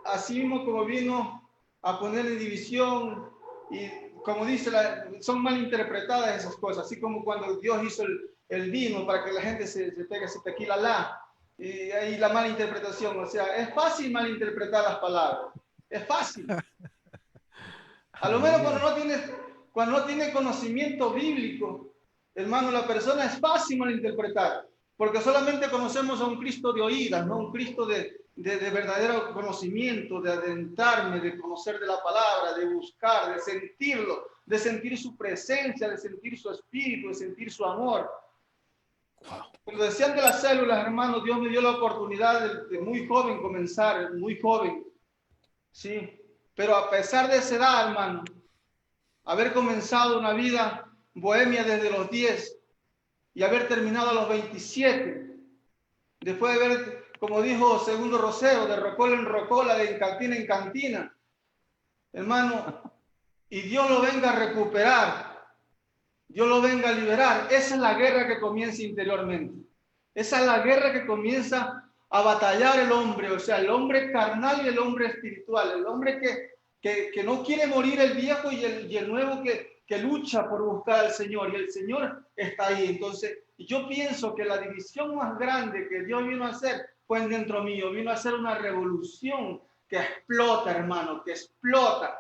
C: así mismo como vino a poner en división y como dice, son mal interpretadas esas cosas, así como cuando Dios hizo el vino para que la gente se pegue ese tequila y ahí la mala interpretación, o sea, es fácil malinterpretar las palabras, es fácil. A lo menos cuando no tiene conocimiento bíblico, hermano, la persona es fácil malinterpretar, porque solamente conocemos a un Cristo de oídas, no un Cristo de verdadero conocimiento, de adentrarme, de conocer de la palabra, de buscar, de sentirlo, de sentir su presencia, de sentir su espíritu, de sentir su amor.
D: Wow.
C: Cuando decían de las células, hermano, Dios me dio la oportunidad de muy joven comenzar, muy joven, sí, pero a pesar de esa edad, hermano, haber comenzado una vida bohemia desde los 10 y haber terminado a los 27, después de haber, como dijo Segundo Rosero, de rocola en rocola, de cantina en cantina, hermano, y Dios lo venga a recuperar, Dios lo venga a liberar. Esa es la guerra que comienza interiormente. Esa es la guerra que comienza a batallar el hombre, o sea, el hombre carnal y el hombre espiritual, el hombre que no quiere morir el viejo y el nuevo que lucha por buscar al Señor, y el Señor está ahí. Entonces, yo pienso que la división más grande que Dios vino a hacer fue dentro mío, vino a hacer una revolución que explota, hermano, que explota.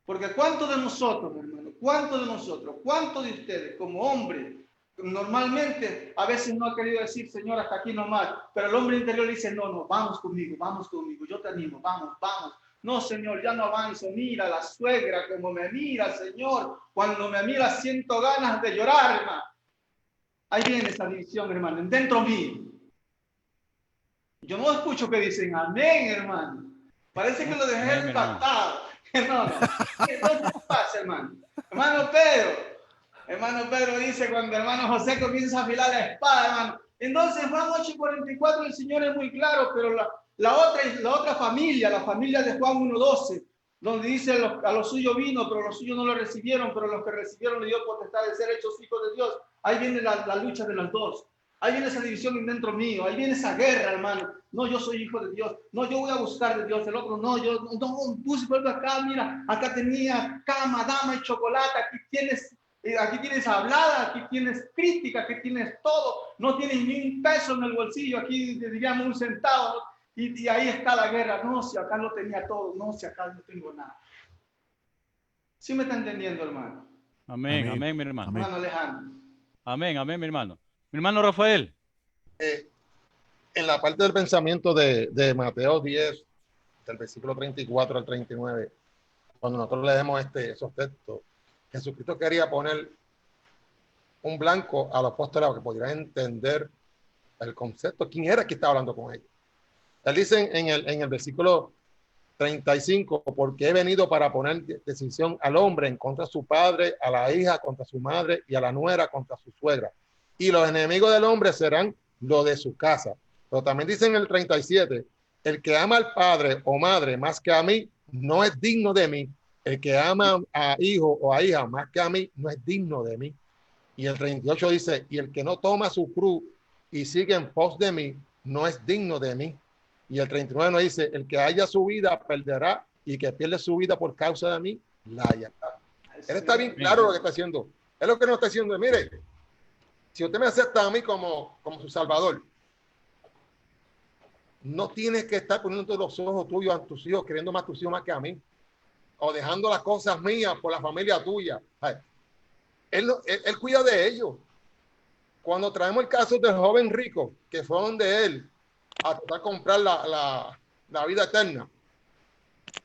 C: Porque ¿cuántos de nosotros, hermano? ¿Cuántos de ustedes como hombres normalmente a veces no ha querido decir, Señor, hasta aquí nomás, pero el hombre interior dice, no, vamos conmigo, yo te animo, vamos. No, Señor, ya no avanzo, mira la suegra como me mira, Señor, cuando me mira siento ganas de llorar, hermano. Ahí viene esa división, hermano, dentro mío. Yo no escucho que dicen amén, hermano. Parece que lo dejé impactado. No. Entonces, ¿qué pasa, hermano? Hermano Pedro dice cuando hermano José comienza a afilar la espada, hermano. Entonces, Juan 8:44, el Señor es muy claro, pero la otra familia, la familia de Juan 1:12, donde dice a los suyos vino, pero los suyos no lo recibieron, pero los que recibieron le dio potestad de ser hechos hijos de Dios. Ahí viene la lucha de los dos. Ahí viene esa división dentro mío, ahí viene esa guerra, hermano. No, yo soy hijo de Dios. No, yo voy a buscar de Dios. El otro, no, yo no puse vuelve acá, mira, acá tenía cama, dama y chocolate. Aquí tienes hablada, aquí tienes crítica, aquí tienes todo. No tienes ni un peso en el bolsillo, aquí diríamos un centavo. Y ahí está la guerra. No, si acá no tenía todo, no, si acá no tengo nada. ¿Sí me está entendiendo, hermano?
E: Amén, mi hermano.
C: Amén. Hermano Alejandro.
E: Amén, mi hermano. Mi hermano Rafael.
B: En la parte del pensamiento de Mateo 10, del versículo 34 al 39, cuando nosotros leemos esos textos, Jesucristo quería poner un blanco a los apóstoles que pudieran entender el concepto, quién era que estaba hablando con ellos. Él dice en el versículo 35, porque he venido para poner decisión al hombre en contra de su padre, a la hija contra su madre y a la nuera contra su suegra. Y los enemigos del hombre serán los de su casa. Pero también dice en el 37, el que ama al padre o madre más que a mí, no es digno de mí. El que ama a hijo o a hija más que a mí, no es digno de mí. Y el 38 dice, y el que no toma su cruz y sigue en pos de mí, no es digno de mí. Y el 39 nos dice, el que haya su vida perderá, y que pierde su vida por causa de mí, la hallará. Él está bien claro lo que está haciendo. Es lo que nos está diciendo. Mire, si usted me acepta a mí como su salvador, no tienes que estar poniendo los ojos tuyos a tus hijos, queriendo más a tus hijos más que a mí, o dejando las cosas mías por la familia tuya. Él cuida de ellos. Cuando traemos el caso del joven rico, que fue donde él a tratar de comprar la vida eterna,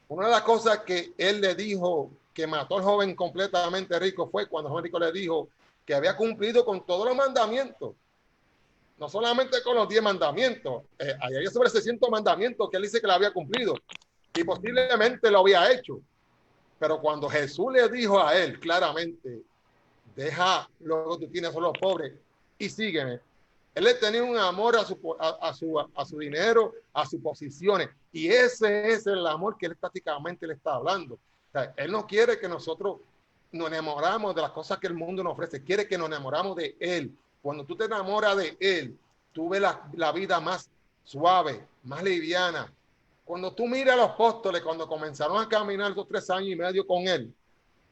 B: una de las cosas que él le dijo que mató al joven completamente rico fue cuando el joven rico le dijo que había cumplido con todos los mandamientos. no solamente con los 10 mandamientos, ahí había sobre 600 mandamientos que él dice que lo había cumplido y posiblemente lo había hecho. Pero cuando Jesús le dijo a él claramente, deja lo que tú tienes, son los pobres, y sígueme. Él le tenía un amor a su dinero, a sus posiciones, y ese es el amor que él prácticamente le está hablando. O sea, él no quiere que nosotros nos enamoramos de las cosas que el mundo nos ofrece, quiere que nos enamoramos de él. Cuando tú te enamoras de él, tú ves la vida más suave, más liviana. Cuando tú miras a los apóstoles, cuando comenzaron a caminar esos 3 años y medio con él,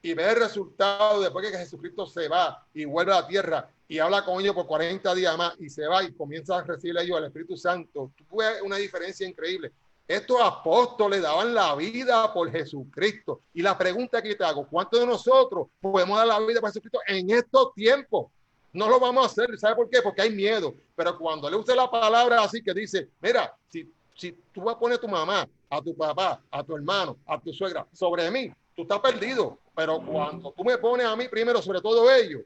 B: y ver el resultado después que Jesucristo se va y vuelve a la tierra y habla con ellos por 40 días más y se va y comienza a recibir ellos el Espíritu Santo, tú ves una diferencia increíble. Estos apóstoles daban la vida por Jesucristo. Y la pregunta que te hago, ¿cuántos de nosotros podemos dar la vida por Jesucristo en estos tiempos? No lo vamos a hacer. ¿Sabe por qué? Porque hay miedo. Pero cuando le use la palabra así que dice, mira, si tú vas a poner a tu mamá, a tu papá, a tu hermano, a tu suegra sobre mí, tú estás perdido. Pero cuando tú me pones a mí primero sobre todo ello,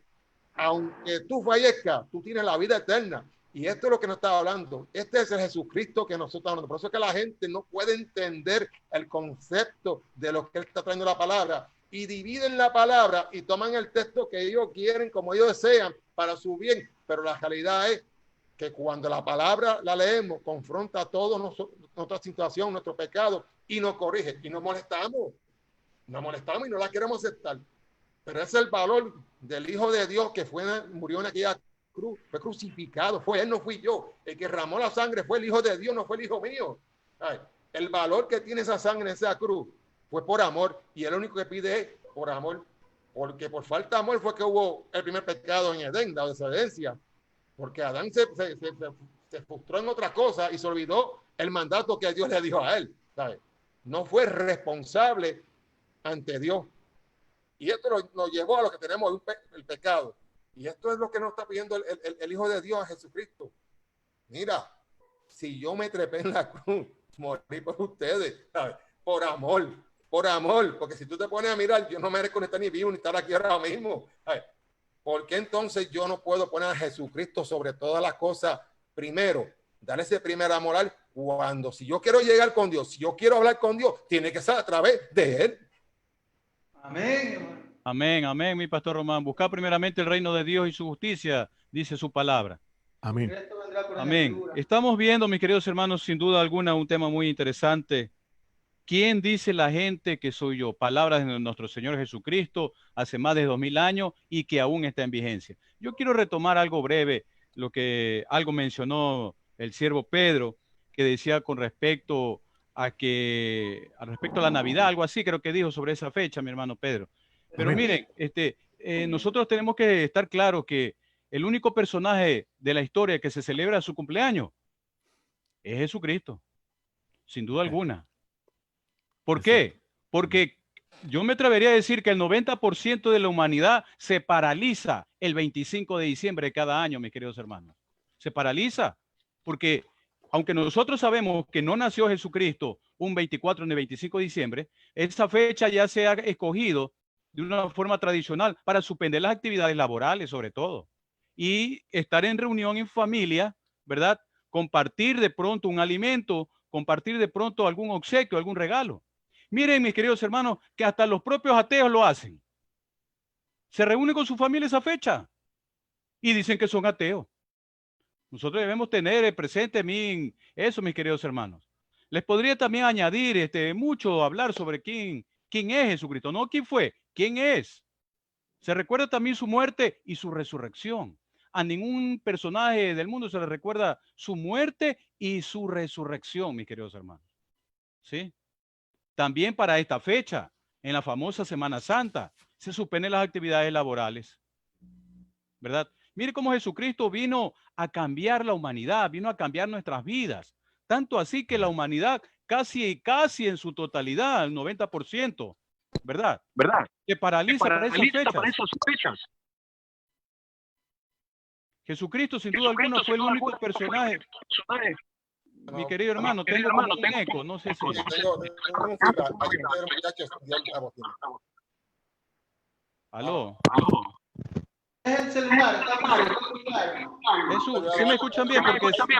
B: aunque tú fallezcas, tú tienes la vida eterna. Y esto es lo que nos está hablando. Este es el Jesucristo que nosotros estamos hablando. Por eso es que la gente no puede entender el concepto de lo que él está trayendo la palabra. Y dividen la palabra y toman el texto que ellos quieren, como ellos desean, para su bien. Pero la realidad es que cuando la palabra la leemos, confronta toda nuestra situación, nuestro pecado, y nos corrige. Y nos molestamos y no la queremos aceptar. Pero ese es el valor del Hijo de Dios que murió en aquella cruz, fue crucificado, fue él, no fui yo. El que derramó la sangre fue el Hijo de Dios, no fue el hijo mío. Ay, el valor que tiene esa sangre en esa cruz fue por amor, y el único que pide es por amor, porque por falta de amor fue que hubo el primer pecado en Edén, la desobediencia, porque Adán se frustró en otra cosa y se olvidó el mandato que Dios le dio a él. ¿Sabe? No fue responsable ante Dios. Y esto nos llevó a lo que tenemos, el pecado. Y esto es lo que nos está pidiendo el Hijo de Dios, a Jesucristo. Mira, si yo me trepé en la cruz, morí por ustedes, ¿sabes? Por amor, porque si tú te pones a mirar, yo no merezco ni estar ni vivo ni estar aquí ahora mismo. ¿Sabes? ¿Por qué entonces yo no puedo poner a Jesucristo sobre todas las cosas primero? Darle ese primer amor cuando si yo quiero llegar con Dios, si yo quiero hablar con Dios, tiene que ser a través de Él.
C: Amén.
E: Amén, amén, mi pastor Román. Buscar primeramente el reino de Dios y su justicia, dice su palabra.
D: Amén.
E: Amén. Estamos viendo, mis queridos hermanos, sin duda alguna, un tema muy interesante. ¿Quién dice la gente que soy yo? Palabras de nuestro Señor Jesucristo hace más de 2000 años y que aún está en vigencia. Yo quiero retomar algo breve, algo mencionó el siervo Pedro, que decía con respecto a la Navidad, algo así creo que dijo sobre esa fecha, mi hermano Pedro. Pero miren, nosotros tenemos que estar claros que el único personaje de la historia que se celebra su cumpleaños es Jesucristo, sin duda alguna. ¿Por qué? Porque yo me atrevería a decir que el 90% de la humanidad se paraliza el 25 de diciembre de cada año, mis queridos hermanos. Se paraliza porque aunque nosotros sabemos que no nació Jesucristo un 24 ni 25 de diciembre, esa fecha ya se ha escogido de una forma tradicional para suspender las actividades laborales sobre todo y estar en reunión en familia, ¿verdad? Compartir de pronto un alimento, compartir de pronto algún obsequio, algún regalo. Miren, mis queridos hermanos, que hasta los propios ateos lo hacen. Se reúnen con su familia esa fecha y dicen que son ateos. Nosotros debemos tener presente eso, mis queridos hermanos. Les podría también añadir mucho hablar sobre quién es Jesucristo, no quién fue, quién es. Se recuerda también su muerte y su resurrección. A ningún personaje del mundo se le recuerda su muerte y su resurrección, mis queridos hermanos. ¿Sí? También para esta fecha, en la famosa Semana Santa, se suspenden las actividades laborales. ¿Verdad? Mire cómo Jesucristo vino a cambiar la humanidad, vino a cambiar nuestras vidas. Tanto así que la humanidad casi en su totalidad, el 90%, ¿verdad? Se paraliza para esas fechas. Jesucristo, sin duda alguna, fue el único personaje. Mi querido hermano, tengo un eco, no sé si... ¿Aló?
C: Es el celular, está mal, el celular.
E: Jesús, ¿sí me escuchan bien?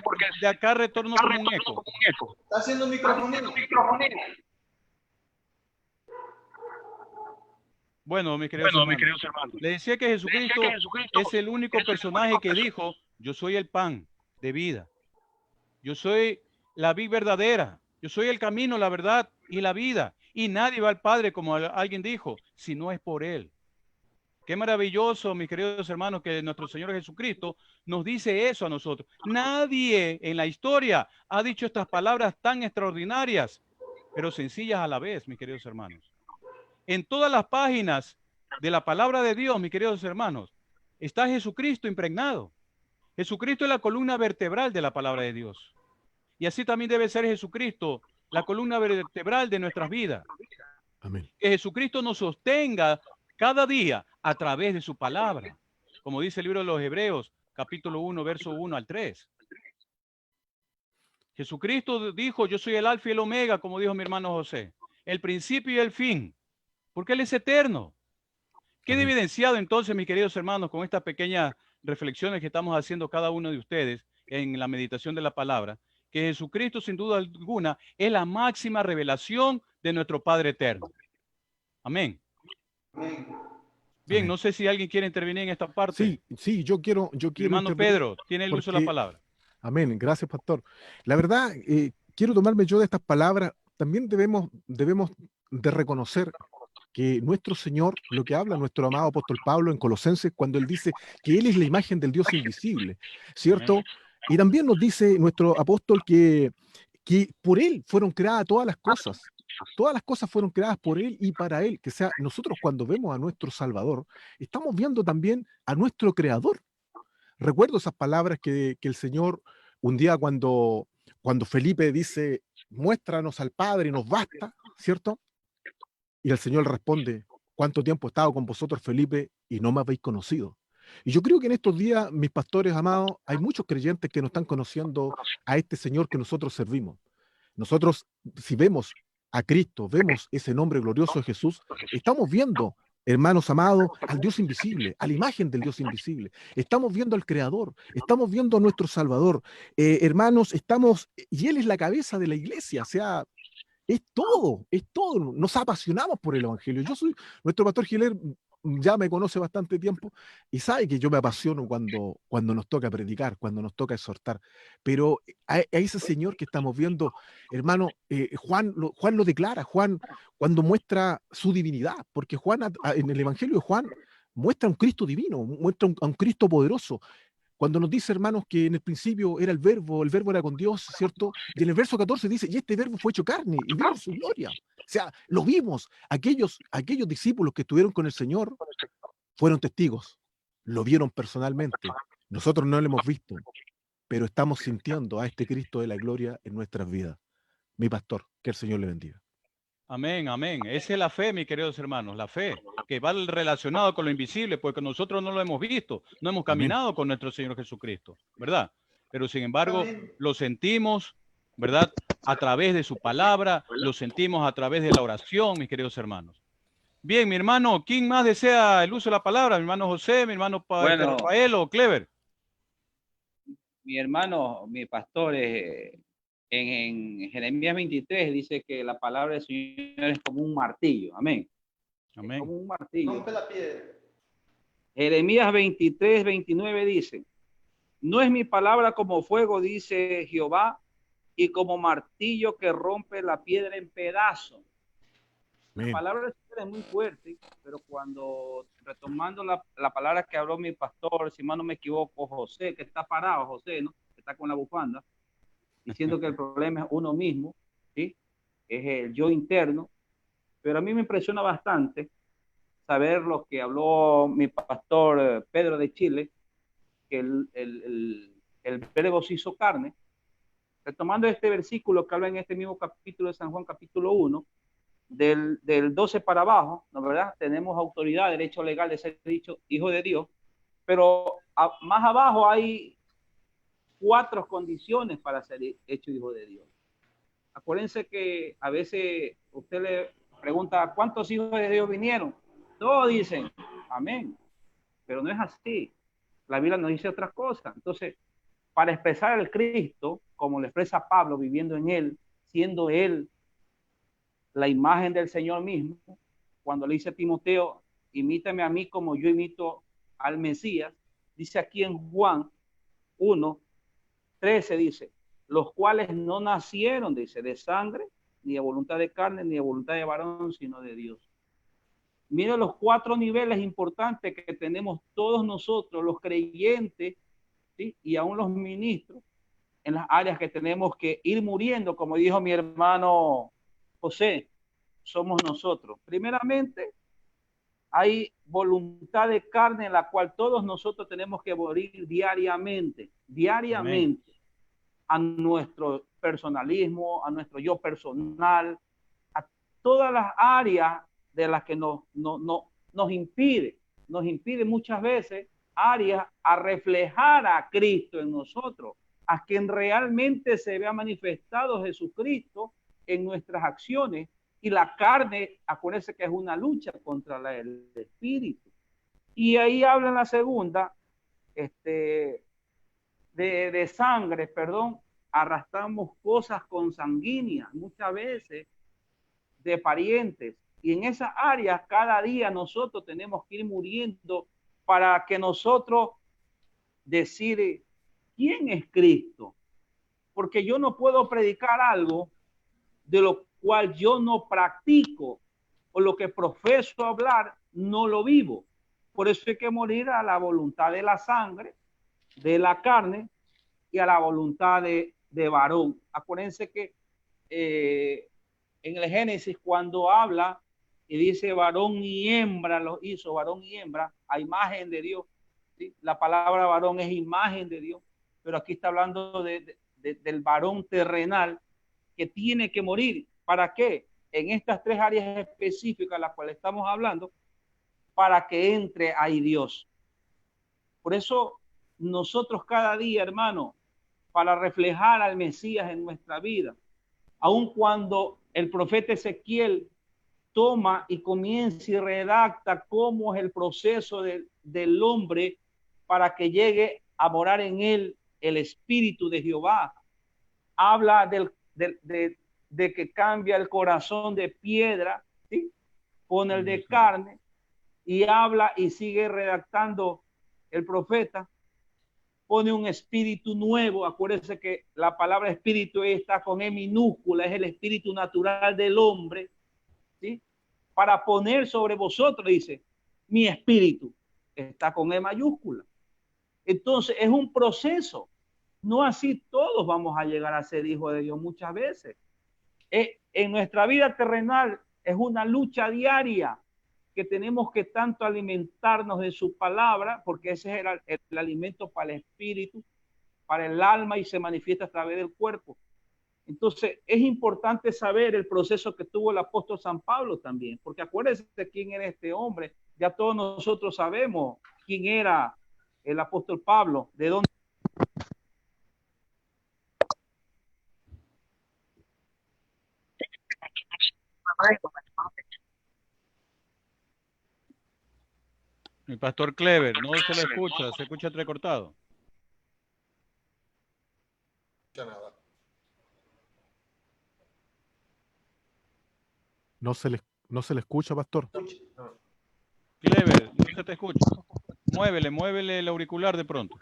E: Porque de acá retorno como un eco.
C: Está haciendo microfonía.
E: Bueno, mis queridos hermanos, le decía que Jesucristo es el único personaje que dijo, yo soy el pan de vida, yo soy la vid verdadera, yo soy el camino, la verdad y la vida, y nadie va al Padre, como alguien dijo, si no es por Él. Qué maravilloso, mis queridos hermanos, que nuestro Señor Jesucristo nos dice eso a nosotros. Nadie en la historia ha dicho estas palabras tan extraordinarias, pero sencillas a la vez, mis queridos hermanos. En todas las páginas de la palabra de Dios, mis queridos hermanos, está Jesucristo impregnado. Jesucristo es la columna vertebral de la palabra de Dios. Y así también debe ser Jesucristo la columna vertebral de nuestras vidas.
D: Amén.
E: Que Jesucristo nos sostenga cada día a través de su palabra. Como dice el libro de los Hebreos, capítulo 1, verso 1 al 3. Jesucristo dijo, yo soy el alfa y el omega, como dijo mi hermano José, el principio y el fin, porque Él es eterno. Queda
D: Amén.
E: evidenciado entonces, mis queridos hermanos, con estas pequeñas reflexiones que estamos haciendo cada uno de ustedes en la meditación de la palabra, que Jesucristo sin duda alguna es la máxima revelación de nuestro Padre eterno. Amén. Bien,
D: Amén.
E: no sé si alguien quiere intervenir en esta parte.
D: Sí, yo quiero
E: Hermano
D: intervenir
E: Pedro, tiene el uso de la
D: porque,
E: palabra.
D: amén, gracias, pastor. La verdad, quiero tomarme yo de estas palabras. También debemos de reconocer que nuestro Señor, lo que habla nuestro amado apóstol Pablo en Colosenses, cuando él dice que Él es la imagen del Dios invisible, ¿cierto?
E: Amén.
D: Y también nos dice nuestro apóstol que por Él fueron creadas todas las cosas. Todas las cosas fueron creadas por Él y para Él. Que sea, nosotros cuando vemos a nuestro Salvador, estamos viendo también a nuestro Creador. Recuerdo esas palabras que el Señor, un día cuando Felipe dice, muéstranos al Padre y nos basta, ¿cierto? Y el Señor responde, ¿cuánto tiempo he estado con vosotros, Felipe, y no me habéis conocido? Y yo creo que en estos días, mis pastores amados, hay muchos creyentes que no están conociendo a este Señor que nosotros servimos. Nosotros, si vemos a Cristo, vemos ese nombre glorioso de Jesús, estamos viendo, hermanos amados, al Dios invisible, a la imagen del Dios invisible. Estamos viendo al Creador, estamos viendo a nuestro Salvador. Hermanos, y Él es la cabeza de la iglesia, o sea, es todo, nos apasionamos por el Evangelio. Nuestro pastor Giler ya me conoce bastante tiempo y sabe que yo me apasiono cuando nos toca predicar, cuando nos toca exhortar. Pero a ese Señor que estamos viendo, hermano, Juan lo declara, Juan cuando muestra su divinidad, porque Juan en el Evangelio de Juan muestra un Cristo divino, muestra a un Cristo poderoso. Cuando nos dice, hermanos, que en el principio era el verbo era con Dios, ¿cierto? Y en el verso 14 dice, y este verbo fue hecho carne y vimos su gloria. O sea, lo vimos. Aquellos discípulos que estuvieron con el Señor fueron testigos, lo vieron personalmente. Nosotros no lo hemos visto, pero estamos sintiendo a este Cristo de la gloria en nuestras vidas. Mi pastor, que el Señor le bendiga.
E: Amén, amén. Esa es la fe, mis queridos hermanos, la fe, que va relacionado con lo invisible, porque nosotros no lo hemos visto, no hemos caminado
D: Amén.
E: con nuestro Señor Jesucristo, ¿verdad? Pero sin embargo,
C: Amén.
E: lo sentimos, ¿verdad? A través de su palabra, lo sentimos a través de la oración, mis queridos hermanos. Bien, mi hermano, ¿quién más desea el uso de la palabra? Mi hermano José, mi hermano
A: Bueno,
E: Rafael o Clever.
A: mi hermano, mi pastor, en Jeremías 23 dice que la palabra del Señor es como un martillo. Amén. Es
E: Amén.
A: como un martillo.
C: Rompe la piedra.
A: Jeremías 23, 29 dice, no es mi palabra como fuego, dice Jehová, y como martillo que rompe la piedra en pedazos. La
D: Amén.
A: palabra del Señor es muy fuerte, pero cuando, retomando la palabra que habló mi pastor, si mal no me equivoco, José, que está parado, José, ¿no? Que está con la bufanda, diciendo que el problema es uno mismo, ¿sí? Es el yo interno, pero a mí me impresiona bastante saber lo que habló mi pastor Pedro de Chile, que el verbo se hizo carne, retomando este versículo que habla en este mismo capítulo de San Juan, capítulo 1, del 12 para abajo, ¿no, verdad? Tenemos autoridad, derecho legal de ser dicho hijo de Dios, pero más abajo hay 4 condiciones para ser hecho hijo de Dios. Acuérdense que a veces usted le pregunta, ¿cuántos hijos de Dios vinieron? Todos dicen, amén. pero no es así. La Biblia nos dice otra cosa. Entonces, para expresar el Cristo, como lo expresa Pablo, viviendo en él, siendo él la imagen del Señor mismo, cuando le dice a Timoteo, imítame a mí como yo imito al Mesías, dice aquí en Juan 1:13, dice, los cuales no nacieron, dice, de sangre, ni de voluntad de carne, ni de voluntad de varón, sino de Dios. Miren los 4 niveles importantes que tenemos todos nosotros, los creyentes, ¿sí? Y aún los ministros, en las áreas que tenemos que ir muriendo, como dijo mi hermano José, somos nosotros. Primeramente, hay voluntad de carne en la cual todos nosotros tenemos que morir diariamente,
E: Amén.
A: a nuestro personalismo, a nuestro yo personal, a todas las áreas de las que nos impide muchas veces áreas a reflejar a Cristo en nosotros, a quien realmente se vea manifestado Jesucristo en nuestras acciones. Y la carne, acuérdense que es una lucha contra el espíritu. Y ahí habla en la segunda, de sangre, perdón, arrastramos cosas consanguíneas, muchas veces de parientes. Y en esas áreas, cada día nosotros tenemos que ir muriendo para que nosotros decir quién es Cristo. Porque yo no puedo predicar algo de lo cual yo no practico, o lo que profeso hablar no lo vivo. Por eso hay que morir a la voluntad de la sangre, de la carne y a la voluntad de varón. Acuérdense que en el Génesis, cuando habla y dice varón y hembra, lo hizo varón y hembra a imagen de Dios, ¿sí? La palabra varón es imagen de Dios, pero aquí está hablando del varón terrenal que tiene que morir. ¿Para qué? En estas 3 áreas específicas, las cuales estamos hablando, para que entre ahí Dios. Por eso nosotros cada día, hermano, para reflejar al Mesías en nuestra vida, aun cuando el profeta Ezequiel toma y comienza y redacta cómo es el proceso del hombre para que llegue a morar en él el Espíritu de Jehová, habla de que cambia el corazón de piedra, ¿sí? Con el de carne, y habla y sigue redactando el profeta, pone un espíritu nuevo. Acuérdense que la palabra espíritu está con E minúscula, es el espíritu natural del hombre, ¿sí? Para poner sobre vosotros, dice, mi espíritu, está con E mayúscula. Entonces es un proceso. No así todos vamos a llegar a ser hijos de Dios muchas veces. En nuestra vida terrenal es una lucha diaria que tenemos que tanto alimentarnos de su palabra, porque ese es el alimento para el espíritu, para el alma, y se manifiesta a través del cuerpo. Entonces es importante saber el proceso que tuvo el apóstol San Pablo también, porque acuérdense de quién era este hombre. Ya todos nosotros sabemos quién era el apóstol Pablo, de dónde.
E: El pastor Clever, no se le escucha, se escucha entrecortado.
B: Nada.
D: No se le escucha, pastor.
E: Clever, no se te escucha. Muévele el auricular de pronto.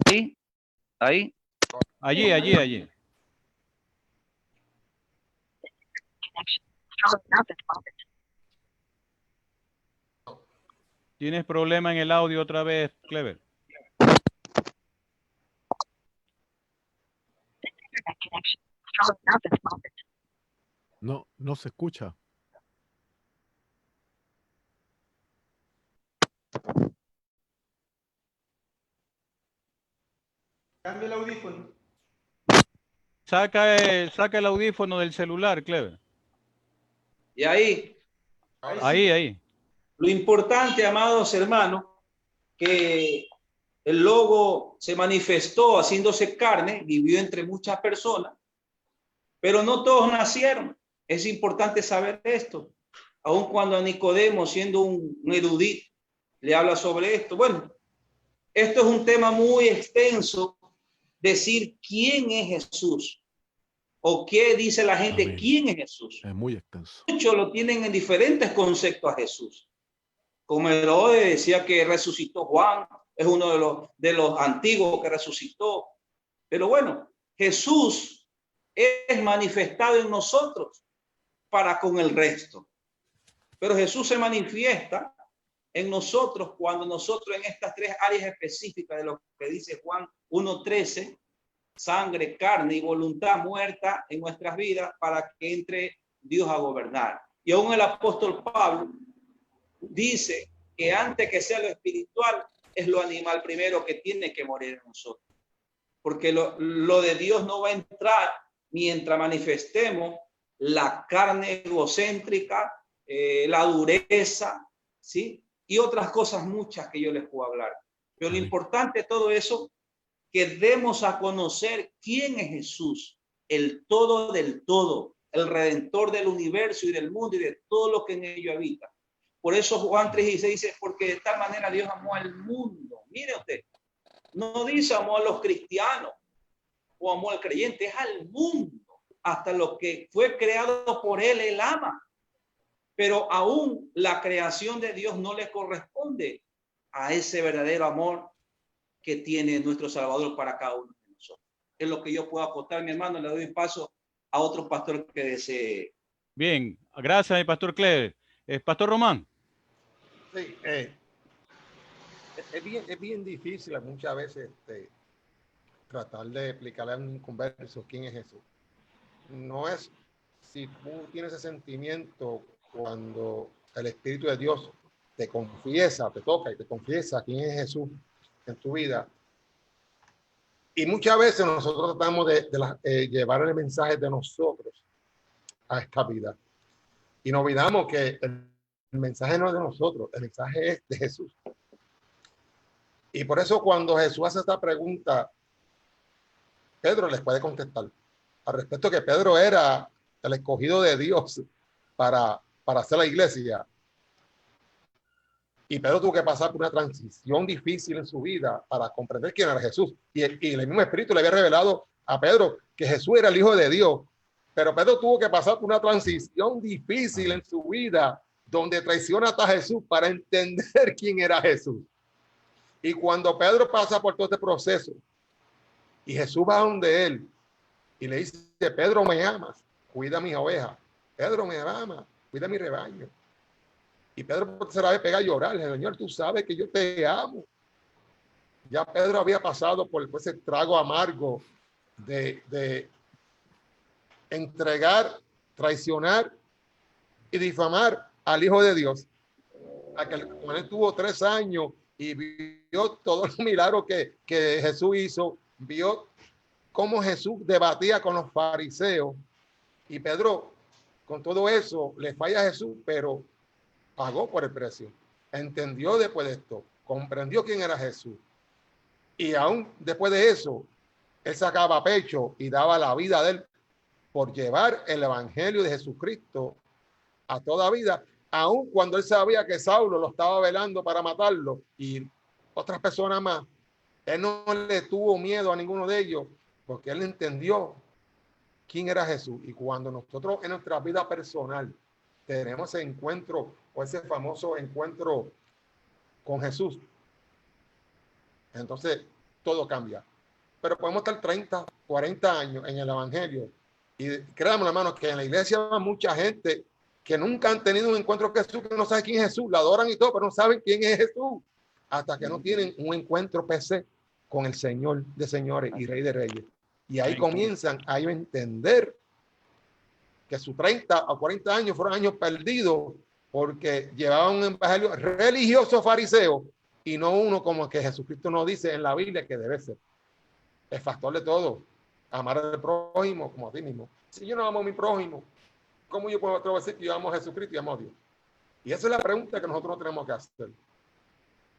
A: ¿Sí? Ahí.
E: Allí. ¿Tienes problema en el audio otra vez, Clever?
D: No se escucha.
C: Cambia el audífono.
E: Saca el audífono del celular, Clever.
A: Y ahí.
E: Ahí.
A: Lo importante, amados hermanos, que el Logo se manifestó haciéndose carne, vivió entre muchas personas, pero no todos nacieron. Es importante saber esto. Aun cuando Nicodemo, siendo un erudito,
F: le habla sobre esto. Bueno, esto es un tema muy extenso, decir quién es Jesús o qué dice la gente.
D: Amén.
F: ¿Quién es Jesús?
D: Es muy extenso.
F: Muchos lo tienen en diferentes conceptos a Jesús. Como Herodes decía que resucitó Juan, es uno de los antiguos que resucitó. Pero bueno, Jesús es manifestado en nosotros para con el resto. Pero Jesús se manifiesta en nosotros cuando nosotros en estas tres áreas específicas de lo que dice Juan 1:13, sangre, carne y voluntad muerta en nuestras vidas para que entre Dios a gobernar. Y aún el apóstol Pablo dice que antes que sea lo espiritual, es lo animal primero que tiene que morir en nosotros. Porque lo de Dios no va a entrar mientras manifestemos la carne egocéntrica, la dureza, ¿sí? Y otras cosas muchas que yo les puedo hablar. Pero lo importante de todo eso, que demos a conocer quién es Jesús, el todo del todo, el redentor del universo y del mundo y de todo lo que en ello habita. Por eso Juan 3:16 dice, porque de tal manera Dios amó al mundo. Mire usted, no dice amó a los cristianos o amó al creyente, es al mundo. Hasta lo que fue creado por él ama. Pero aún la creación de Dios no le corresponde a ese verdadero amor que tiene nuestro Salvador para cada uno de nosotros. Es lo que yo puedo acotar, mi hermano. Le doy paso a otro pastor que desee.
E: Bien, gracias, mi pastor Cleves. Pastor Román.
B: Sí, es bien difícil muchas veces tratar de explicarle a un converso quién es Jesús. No es si tú tienes ese sentimiento cuando el Espíritu de Dios te confiesa, te toca y te confiesa quién es Jesús en tu vida. Y muchas veces nosotros tratamos de llevar el mensaje de nosotros a esta vida. Y nos olvidamos que el mensaje no es de nosotros, el mensaje es de Jesús. Y por eso cuando Jesús hace esta pregunta, Pedro les puede contestar. Al respecto que Pedro era el escogido de Dios para hacer la iglesia. Y Pedro tuvo que pasar por una transición difícil en su vida para comprender quién era Jesús. Y el mismo Espíritu le había revelado a Pedro que Jesús era el Hijo de Dios. Pero Pedro tuvo que pasar por una transición difícil en su vida, donde traiciona hasta Jesús para entender quién era Jesús. Y cuando Pedro pasa por todo este proceso, y Jesús va donde él, y le dice, Pedro, ¿me amas? Cuida mis ovejas. Pedro, ¿me amas? Cuida mi rebaño. Y Pedro se la ve pegar a llorar. Señor, tú sabes que yo te amo. Ya Pedro había pasado por ese trago amargo de entregar, traicionar y difamar al Hijo de Dios. Cuando él tuvo 3 años y vio todos los milagros que Jesús hizo, vio cómo Jesús debatía con los fariseos. Y Pedro, con todo eso, le falla a Jesús, pero pagó por el precio. Entendió después de esto, comprendió quién era Jesús. Y aún después de eso, él sacaba pecho y daba la vida de él por llevar el evangelio de Jesucristo a toda vida, aun cuando él sabía que Saulo lo estaba velando para matarlo y otras personas más. Él no le tuvo miedo a ninguno de ellos porque él entendió quién era Jesús. Y cuando nosotros en nuestra vida personal tenemos ese encuentro o ese famoso encuentro con Jesús, entonces todo cambia. Pero podemos estar 30, 40 años en el evangelio y créanme, hermanos, que en la iglesia va mucha gente que nunca han tenido un encuentro con Jesús, que no saben quién es Jesús, lo adoran y todo, pero no saben quién es Jesús hasta que no tienen un encuentro PC con el Señor de señores y Rey de reyes. Y ahí comienzan a entender que sus 30 o 40 años fueron años perdidos porque llevaban un evangelio religioso fariseo y no uno como que Jesucristo nos dice en la Biblia que debe ser. El factor de todo, amar al prójimo como a ti mismo. Si yo no amo a mi prójimo, ¿cómo yo puedo decir que yo amo a Jesucristo y amo a Dios? Y esa es la pregunta que nosotros tenemos que hacer.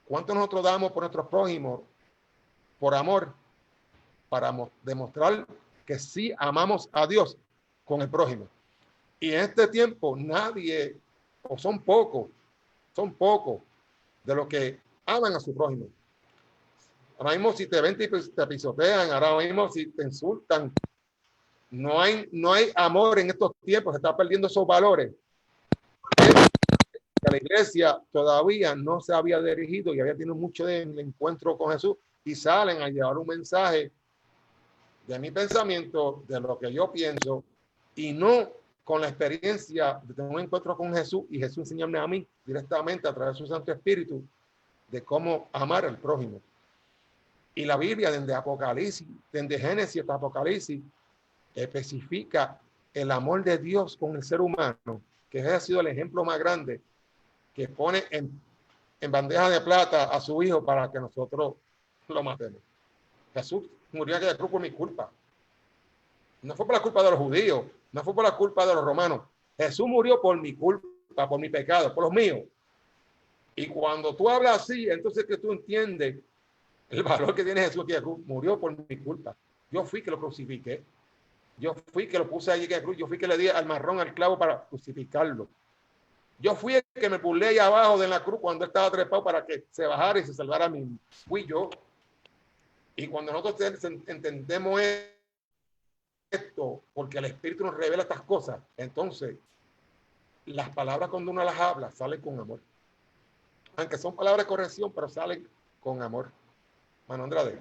B: ¿Cuánto nosotros damos por nuestros prójimos por amor para demostrar que sí amamos a Dios con el prójimo? Y en este tiempo nadie, o son pocos, de los que aman a su prójimo. Ahora mismo si te ven y te pisotean, ahora mismo si te insultan, no hay amor en estos tiempos, se está perdiendo esos valores. La iglesia todavía no se había dirigido y había tenido mucho de encuentro con Jesús y salen a llevar un mensaje de mi pensamiento, de lo que yo pienso, y no con la experiencia de tener un encuentro con Jesús y Jesús enseñarme a mí directamente a través de su Santo Espíritu de cómo amar al prójimo. Y la Biblia, desde Apocalipsis, desde Génesis hasta Apocalipsis, especifica el amor de Dios con el ser humano, que ese ha sido el ejemplo más grande, que pone en bandeja de plata a su hijo para que nosotros lo matemos. Jesús murió en aquella cruz por mi culpa. No fue por la culpa de los judíos, no fue por la culpa de los romanos. Jesús murió por mi culpa, por mi pecado, por los míos. Y cuando tú hablas así, entonces que tú entiendes el valor que tiene Jesús aquí en la cruz. Murió por mi culpa. Yo fui que lo crucifiqué. Yo fui que lo puse allí en la cruz. Yo fui que le di al marrón al clavo para crucificarlo. Yo fui el que me burlé ahí abajo de la cruz cuando él estaba trepado para que se bajara y se salvara a mí. Fui yo. Y cuando nosotros entendemos esto, porque el Espíritu nos revela estas cosas, entonces las palabras cuando uno las habla salen con amor. Aunque son palabras de corrección, pero salen con amor. Mano Andrade.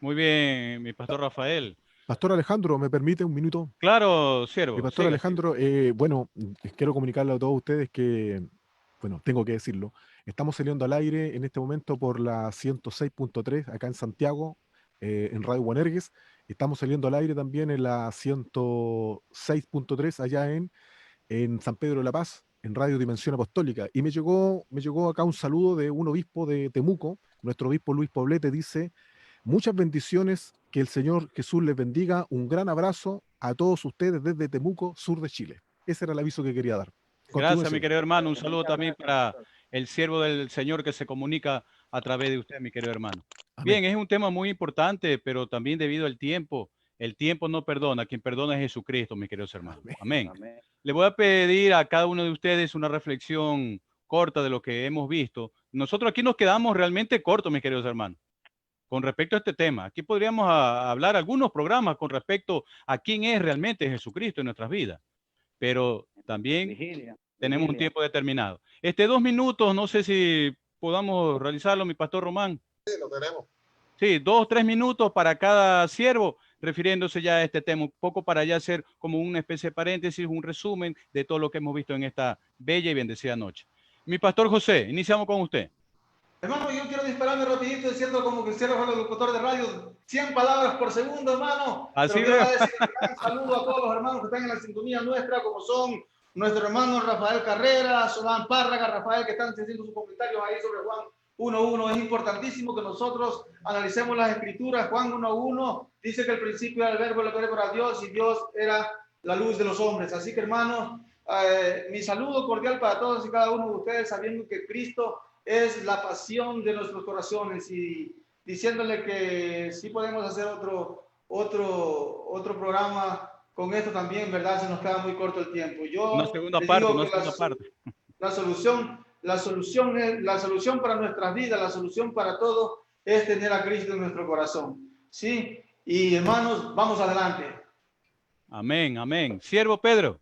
E: Muy bien, mi pastor Rafael.
D: Pastor Alejandro, ¿me permite un minuto?
E: Claro, siervo.
D: Mi pastor Alejandro, bueno, quiero comunicarle a todos ustedes que, bueno, tengo que decirlo, estamos saliendo al aire en este momento por la 106.3 acá en Santiago, en Radio Boanerges. Estamos saliendo al aire también en la 106.3 allá en San Pedro de la Paz, en Radio Dimensión Apostólica. Y me llegó acá un saludo de un obispo de Temuco, nuestro obispo Luis Poblete, dice: muchas bendiciones, que el Señor Jesús les bendiga, un gran abrazo a todos ustedes desde Temuco, sur de Chile. Ese era el aviso que quería dar.
E: Gracias, mi querido hermano. Un saludo también para el siervo del Señor que se comunica a través de usted, mi querido hermano. Amén. Bien, es un tema muy importante, pero también debido al tiempo, el tiempo no perdona. Quien perdona es Jesucristo, mis queridos hermanos. Amén. Amén. Le voy a pedir a cada uno de ustedes una reflexión corta de lo que hemos visto. Nosotros aquí nos quedamos realmente cortos, mis queridos hermanos, con respecto a este tema. Aquí podríamos hablar algunos programas con respecto a quién es realmente Jesucristo en nuestras vidas, pero también tenemos un tiempo determinado. 2 minutos, no sé si podamos realizarlo, mi pastor Román.
B: Sí, lo tenemos.
E: Sí, 2 o 3 minutos para cada siervo, refiriéndose ya a este tema, un poco para ya hacer como una especie de paréntesis, un resumen de todo lo que hemos visto en esta bella y bendecida noche. Mi pastor José, iniciamos con usted.
C: Hermano, yo quiero dispararme rapidito diciendo como que cierro con el locutor de radio, 100 palabras por segundo, hermano.
E: Así
C: quiero decir un saludo a todos los hermanos que están en la sintonía nuestra, como son nuestro hermano Rafael Carrera, Solán Párraga, Rafael, que están haciendo sus comentarios ahí sobre Juan 1.1. Es importantísimo que nosotros analicemos las escrituras. Juan 1.1 dice que el principio era el verbo era Dios y Dios era la luz de los hombres. Así que, hermanos, mi saludo cordial para todos y cada uno de ustedes, sabiendo que Cristo es la pasión de nuestros corazones, y diciéndole que sí podemos hacer otro programa con esto también, ¿verdad? Se nos queda muy corto el tiempo.
E: Una segunda parte.
C: La solución para nuestras vidas, la solución para todo es tener a Cristo en nuestro corazón. ¿Sí? Y hermanos, vamos adelante.
E: Amén, amén. Siervo Pedro.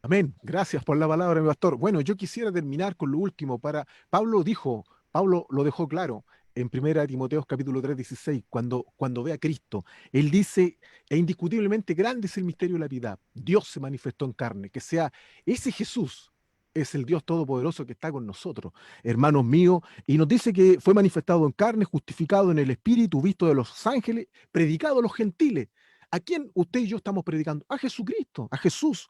D: Amén. Gracias por la palabra, mi pastor. Bueno, yo quisiera terminar con lo último. Pablo lo dejó claro en 1 Timoteo capítulo 3, 16, cuando ve a Cristo. Él dice: e indiscutiblemente grande es el misterio de la piedad. Dios se manifestó en carne. Que sea ese Jesús, es el Dios todopoderoso que está con nosotros, hermanos míos, y nos dice que fue manifestado en carne, justificado en el Espíritu, visto de los ángeles, predicado a los gentiles. ¿A quién usted y yo estamos predicando? A Jesucristo, a Jesús,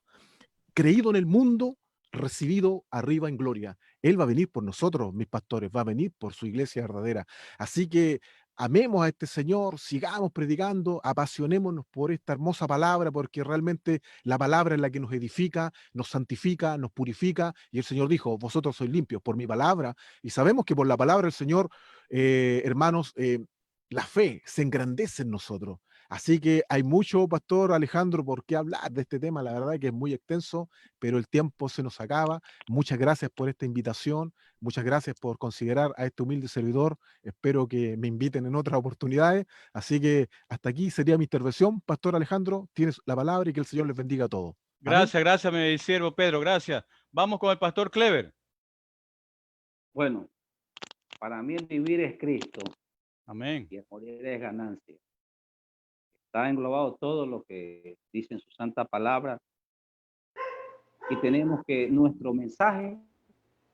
D: creído en el mundo, recibido arriba en gloria. Él va a venir por nosotros, mis pastores, va a venir por su iglesia verdadera. Así que amemos a este Señor, sigamos predicando, apasionémonos por esta hermosa palabra, porque realmente la palabra es la que nos edifica, nos santifica, nos purifica, y el Señor dijo: vosotros sois limpios por mi palabra, y sabemos que por la palabra del Señor, hermanos, la fe se engrandece en nosotros. Así que hay mucho, Pastor Alejandro, por qué hablar de este tema. La verdad que es muy extenso, pero el tiempo se nos acaba. Muchas gracias por esta invitación. Muchas gracias por considerar a este humilde servidor. Espero que me inviten en otras oportunidades. Así que hasta aquí sería mi intervención. Pastor Alejandro, tienes la palabra y que el Señor les bendiga a todos. Amén.
E: Gracias, gracias, mi siervo Pedro, gracias. Vamos con el pastor Clever.
A: Bueno, para mí el vivir es Cristo
E: Amén.
A: y el morir es ganancia. Está englobado todo lo que dice en su santa palabra. Y tenemos que, nuestro mensaje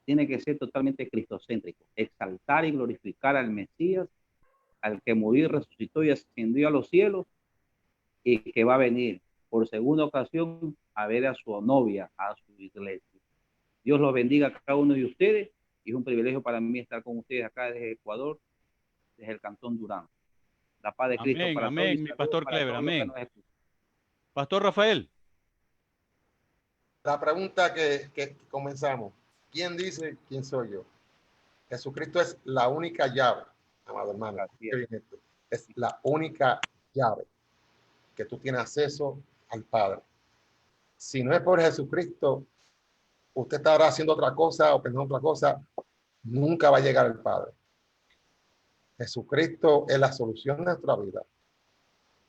A: tiene que ser totalmente cristocéntrico. Exaltar y glorificar al Mesías, al que murió, resucitó y ascendió a los cielos, y que va a venir por segunda ocasión a ver a su novia, a su iglesia. Dios los bendiga a cada uno de ustedes, y es un privilegio para mí estar con ustedes acá desde Ecuador, desde el Cantón Durán. La paz de Cristo
E: Amén,
A: para
E: amén,
A: todos.
E: mi pastor Clever, amén.
A: Escuchan.
E: Pastor Rafael.
B: La pregunta que comenzamos, ¿quién dice quién soy yo? Jesucristo es la única llave, amado hermano. Es la única llave que tú tienes acceso al Padre. Si no es por Jesucristo, usted estará haciendo otra cosa o pensando otra cosa, nunca va a llegar al Padre. Jesucristo es la solución de nuestra vida.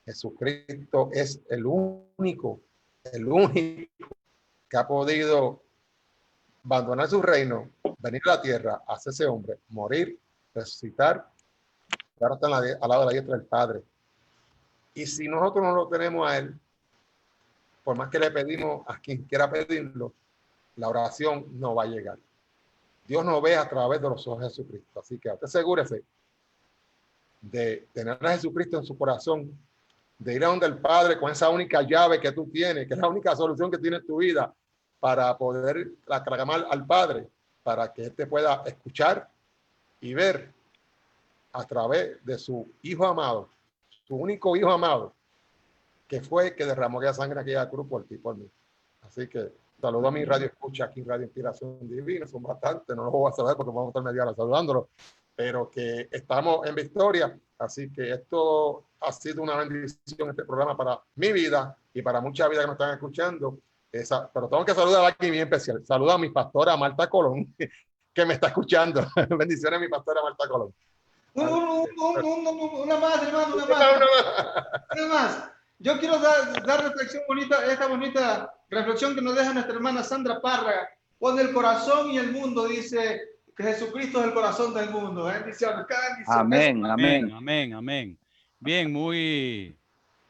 B: Jesucristo es el único que ha podido abandonar su reino, venir a la tierra, hacerse hombre, morir, resucitar, y ahora está al lado de la diestra del Padre. Y si nosotros no lo tenemos a Él, por más que le pedimos a quien quiera pedirlo, la oración no va a llegar. Dios nos ve a través de los ojos de Jesucristo. Así que usted asegúrese de tener a Jesucristo en su corazón, de ir a donde el Padre con esa única llave que tú tienes, que es la única solución que tiene en tu vida para poder clamar al Padre, para que éste pueda escuchar y ver a través de su Hijo amado, su único Hijo amado, que fue que derramó aquella sangre en aquella cruz por ti, por mí. Así que saludo a mi radio escucha aquí en Radio Inspiración Divina, son bastantes, no los voy a saludar porque vamos a estar media hora saludándolos, pero que estamos en victoria. Así que esto ha sido una bendición, este programa, para mi vida y para muchas vidas que nos están escuchando. Pero tengo que saludar a alguien bien especial. Saludo a mi pastora Marta Colón, que me está escuchando. Bendiciones a mi pastora Marta Colón.
C: Una más, hermano, una más. Yo quiero dar reflexión bonita, esta bonita reflexión que nos deja nuestra hermana Sandra Parra. Pone el corazón y el mundo, dice que Jesucristo es el corazón del mundo. Bendiciones,
A: amén,
E: amén, amén, amén. Bien, muy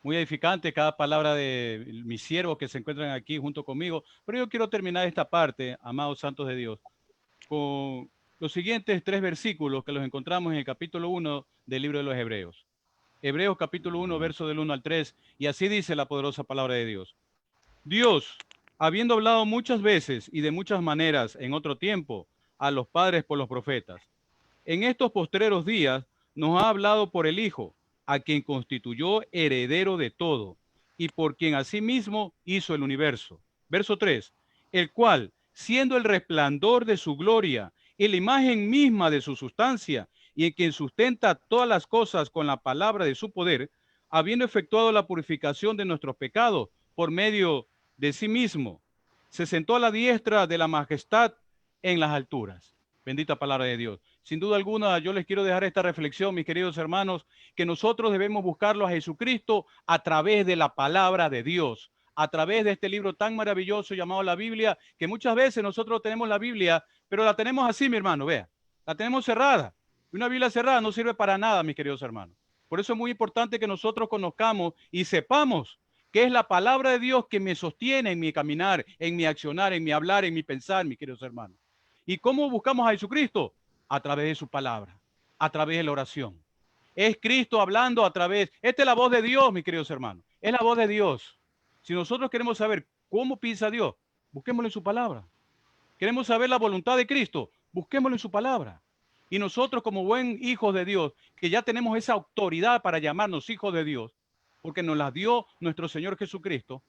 E: edificante cada palabra de mis siervos que se encuentran aquí junto conmigo. Pero yo quiero terminar esta parte, amados santos de Dios, con los siguientes 3 versículos que los encontramos en el capítulo 1 del libro de los Hebreos. Hebreos capítulo 1, verso del 1 al 3, y así dice la poderosa palabra de Dios. Dios, habiendo hablado muchas veces y de muchas maneras en otro tiempo a los padres por los profetas, en estos postreros días nos ha hablado por el Hijo, a quien constituyó heredero de todo, y por quien asimismo hizo el universo. Verso 3, el cual, siendo el resplandor de su gloria y la imagen misma de su sustancia, y en quien sustenta todas las cosas con la palabra de su poder, habiendo efectuado la purificación de nuestros pecados por medio de sí mismo, se sentó a la diestra de la majestad en las alturas. Bendita palabra de Dios. Sin duda alguna, yo les quiero dejar esta reflexión, mis queridos hermanos, que nosotros debemos buscarlo a Jesucristo a través de la palabra de Dios, a través de este libro tan maravilloso llamado la Biblia, que muchas veces nosotros tenemos la Biblia, pero la tenemos así, mi hermano, vea, la tenemos cerrada. Una Biblia cerrada no sirve para nada, mis queridos hermanos. Por eso es muy importante que nosotros conozcamos y sepamos que es la palabra de Dios que me sostiene en mi caminar, en mi accionar, en mi hablar, en mi pensar, mis queridos hermanos. ¿Y cómo buscamos a Jesucristo? A través de su palabra, a través de la oración. Es Cristo hablando a través. Esta es la voz de Dios, mis queridos hermanos. Es la voz de Dios. Si nosotros queremos saber cómo piensa Dios, busquémoslo en su palabra. Queremos saber la voluntad de Cristo, busquémoslo en su palabra. Y nosotros, como buen hijos de Dios, que ya tenemos esa autoridad para llamarnos hijos de Dios, porque nos la dio nuestro Señor Jesucristo,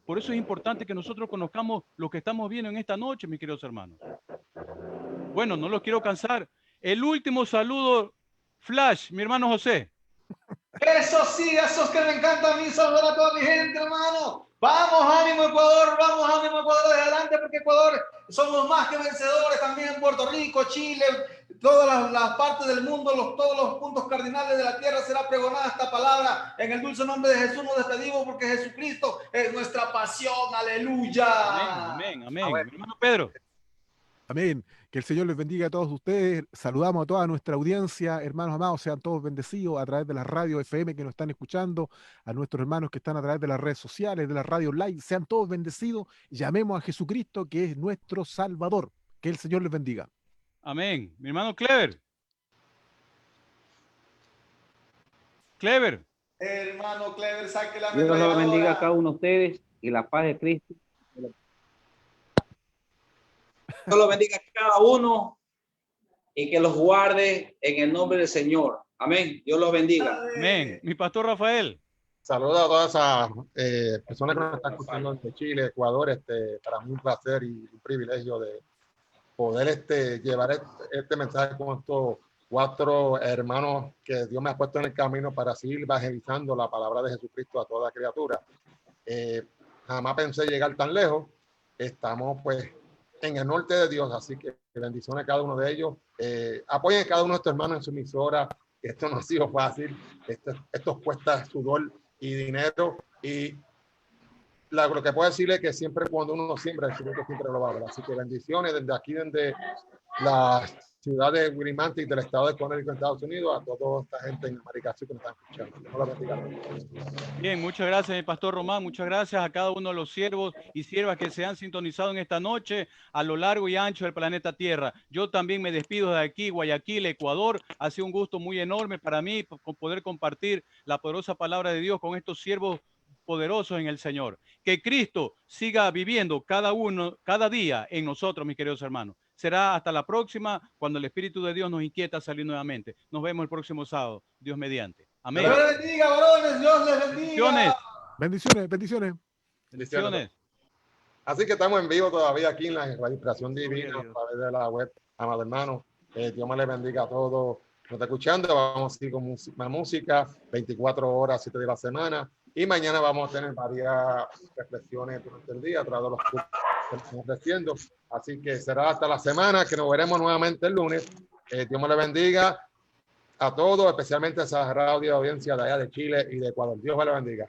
E: por eso es importante que nosotros conozcamos lo que estamos viendo en esta noche, mis queridos hermanos. Bueno, no los quiero cansar. El último saludo, Flash, mi hermano José.
C: Eso sí, esos que me encanta a mí, saludar a toda mi gente, hermano. Vamos, ánimo Ecuador, vamos, ánimo Ecuador, adelante, porque Ecuador somos más que vencedores, también Puerto Rico, Chile, todas las partes del mundo, todos los puntos cardinales de la tierra será pregonada esta palabra. En el dulce nombre de Jesús nos despedimos, porque Jesucristo es nuestra pasión, aleluya.
E: Amén, amén, amén. Mi hermano Pedro.
D: Amén. Que el Señor les bendiga a todos ustedes. Saludamos a toda nuestra audiencia, hermanos amados, sean todos bendecidos a través de las radios FM que nos están escuchando, a nuestros hermanos que están a través de las redes sociales, de las radios live, sean todos bendecidos. Llamemos a Jesucristo, que es nuestro Salvador. Que el Señor les bendiga.
E: Amén. Mi hermano Clever. Clever.
C: Hermano Clever, saque la
A: Dios los bendiga a cada uno de ustedes y la paz de Cristo.
F: Dios los bendiga a cada uno y que los guarde en el nombre del Señor. Amén. Dios los bendiga.
E: Amén. Mi pastor Rafael.
B: Saludos a todas esas personas que nos están escuchando desde Chile, Ecuador. Para mí un placer y un privilegio de poder llevar este mensaje con estos 4 hermanos que Dios me ha puesto en el camino para seguir evangelizando la palabra de Jesucristo a toda criatura. Jamás pensé llegar tan lejos. Estamos pues en el norte de Dios, así que bendiciones a cada uno de ellos. Apoyen a cada uno de estos hermanos en su emisora. Esto no ha sido fácil. Esto cuesta sudor y dinero. Y lo que puedo decirle es que siempre cuando uno siembra, el Señor siempre lo va a ver. Así que bendiciones desde aquí, desde la ciudad de Willimantic, del estado de Connecticut, en Estados Unidos, a toda esta gente en América que nos están escuchando. Dios los bendiga.
E: Bien, muchas gracias, mi pastor Román. Muchas gracias a cada uno de los siervos y siervas que se han sintonizado en esta noche a lo largo y ancho del planeta Tierra. Yo también me despido de aquí, Guayaquil, Ecuador. Ha sido un gusto muy enorme para mí poder compartir la poderosa palabra de Dios con estos siervos poderosos en el Señor. Que Cristo siga viviendo cada día en nosotros, mis queridos hermanos. Será hasta la próxima, cuando el Espíritu de Dios nos inquieta a salir nuevamente. Nos vemos el próximo sábado, Dios mediante. Amén.
C: Dios les bendiga, varones, Dios les bendiga.
E: Bendiciones.
D: Bendiciones.
E: Bendiciones.
B: Así que estamos en vivo todavía aquí en la Inspiración Divina a través de la web, amado hermano. Dios me les bendiga a todos. Nos está escuchando, vamos a ir con más música, 24 horas, 7 días a la semana. Y mañana vamos a tener varias reflexiones durante el día a través de los cursos que estamos ofreciendo. Así que será hasta la semana, que nos veremos nuevamente el lunes. Dios me les bendiga a todos, especialmente a esa radio audiencia de allá de Chile y de Ecuador. Dios me les bendiga.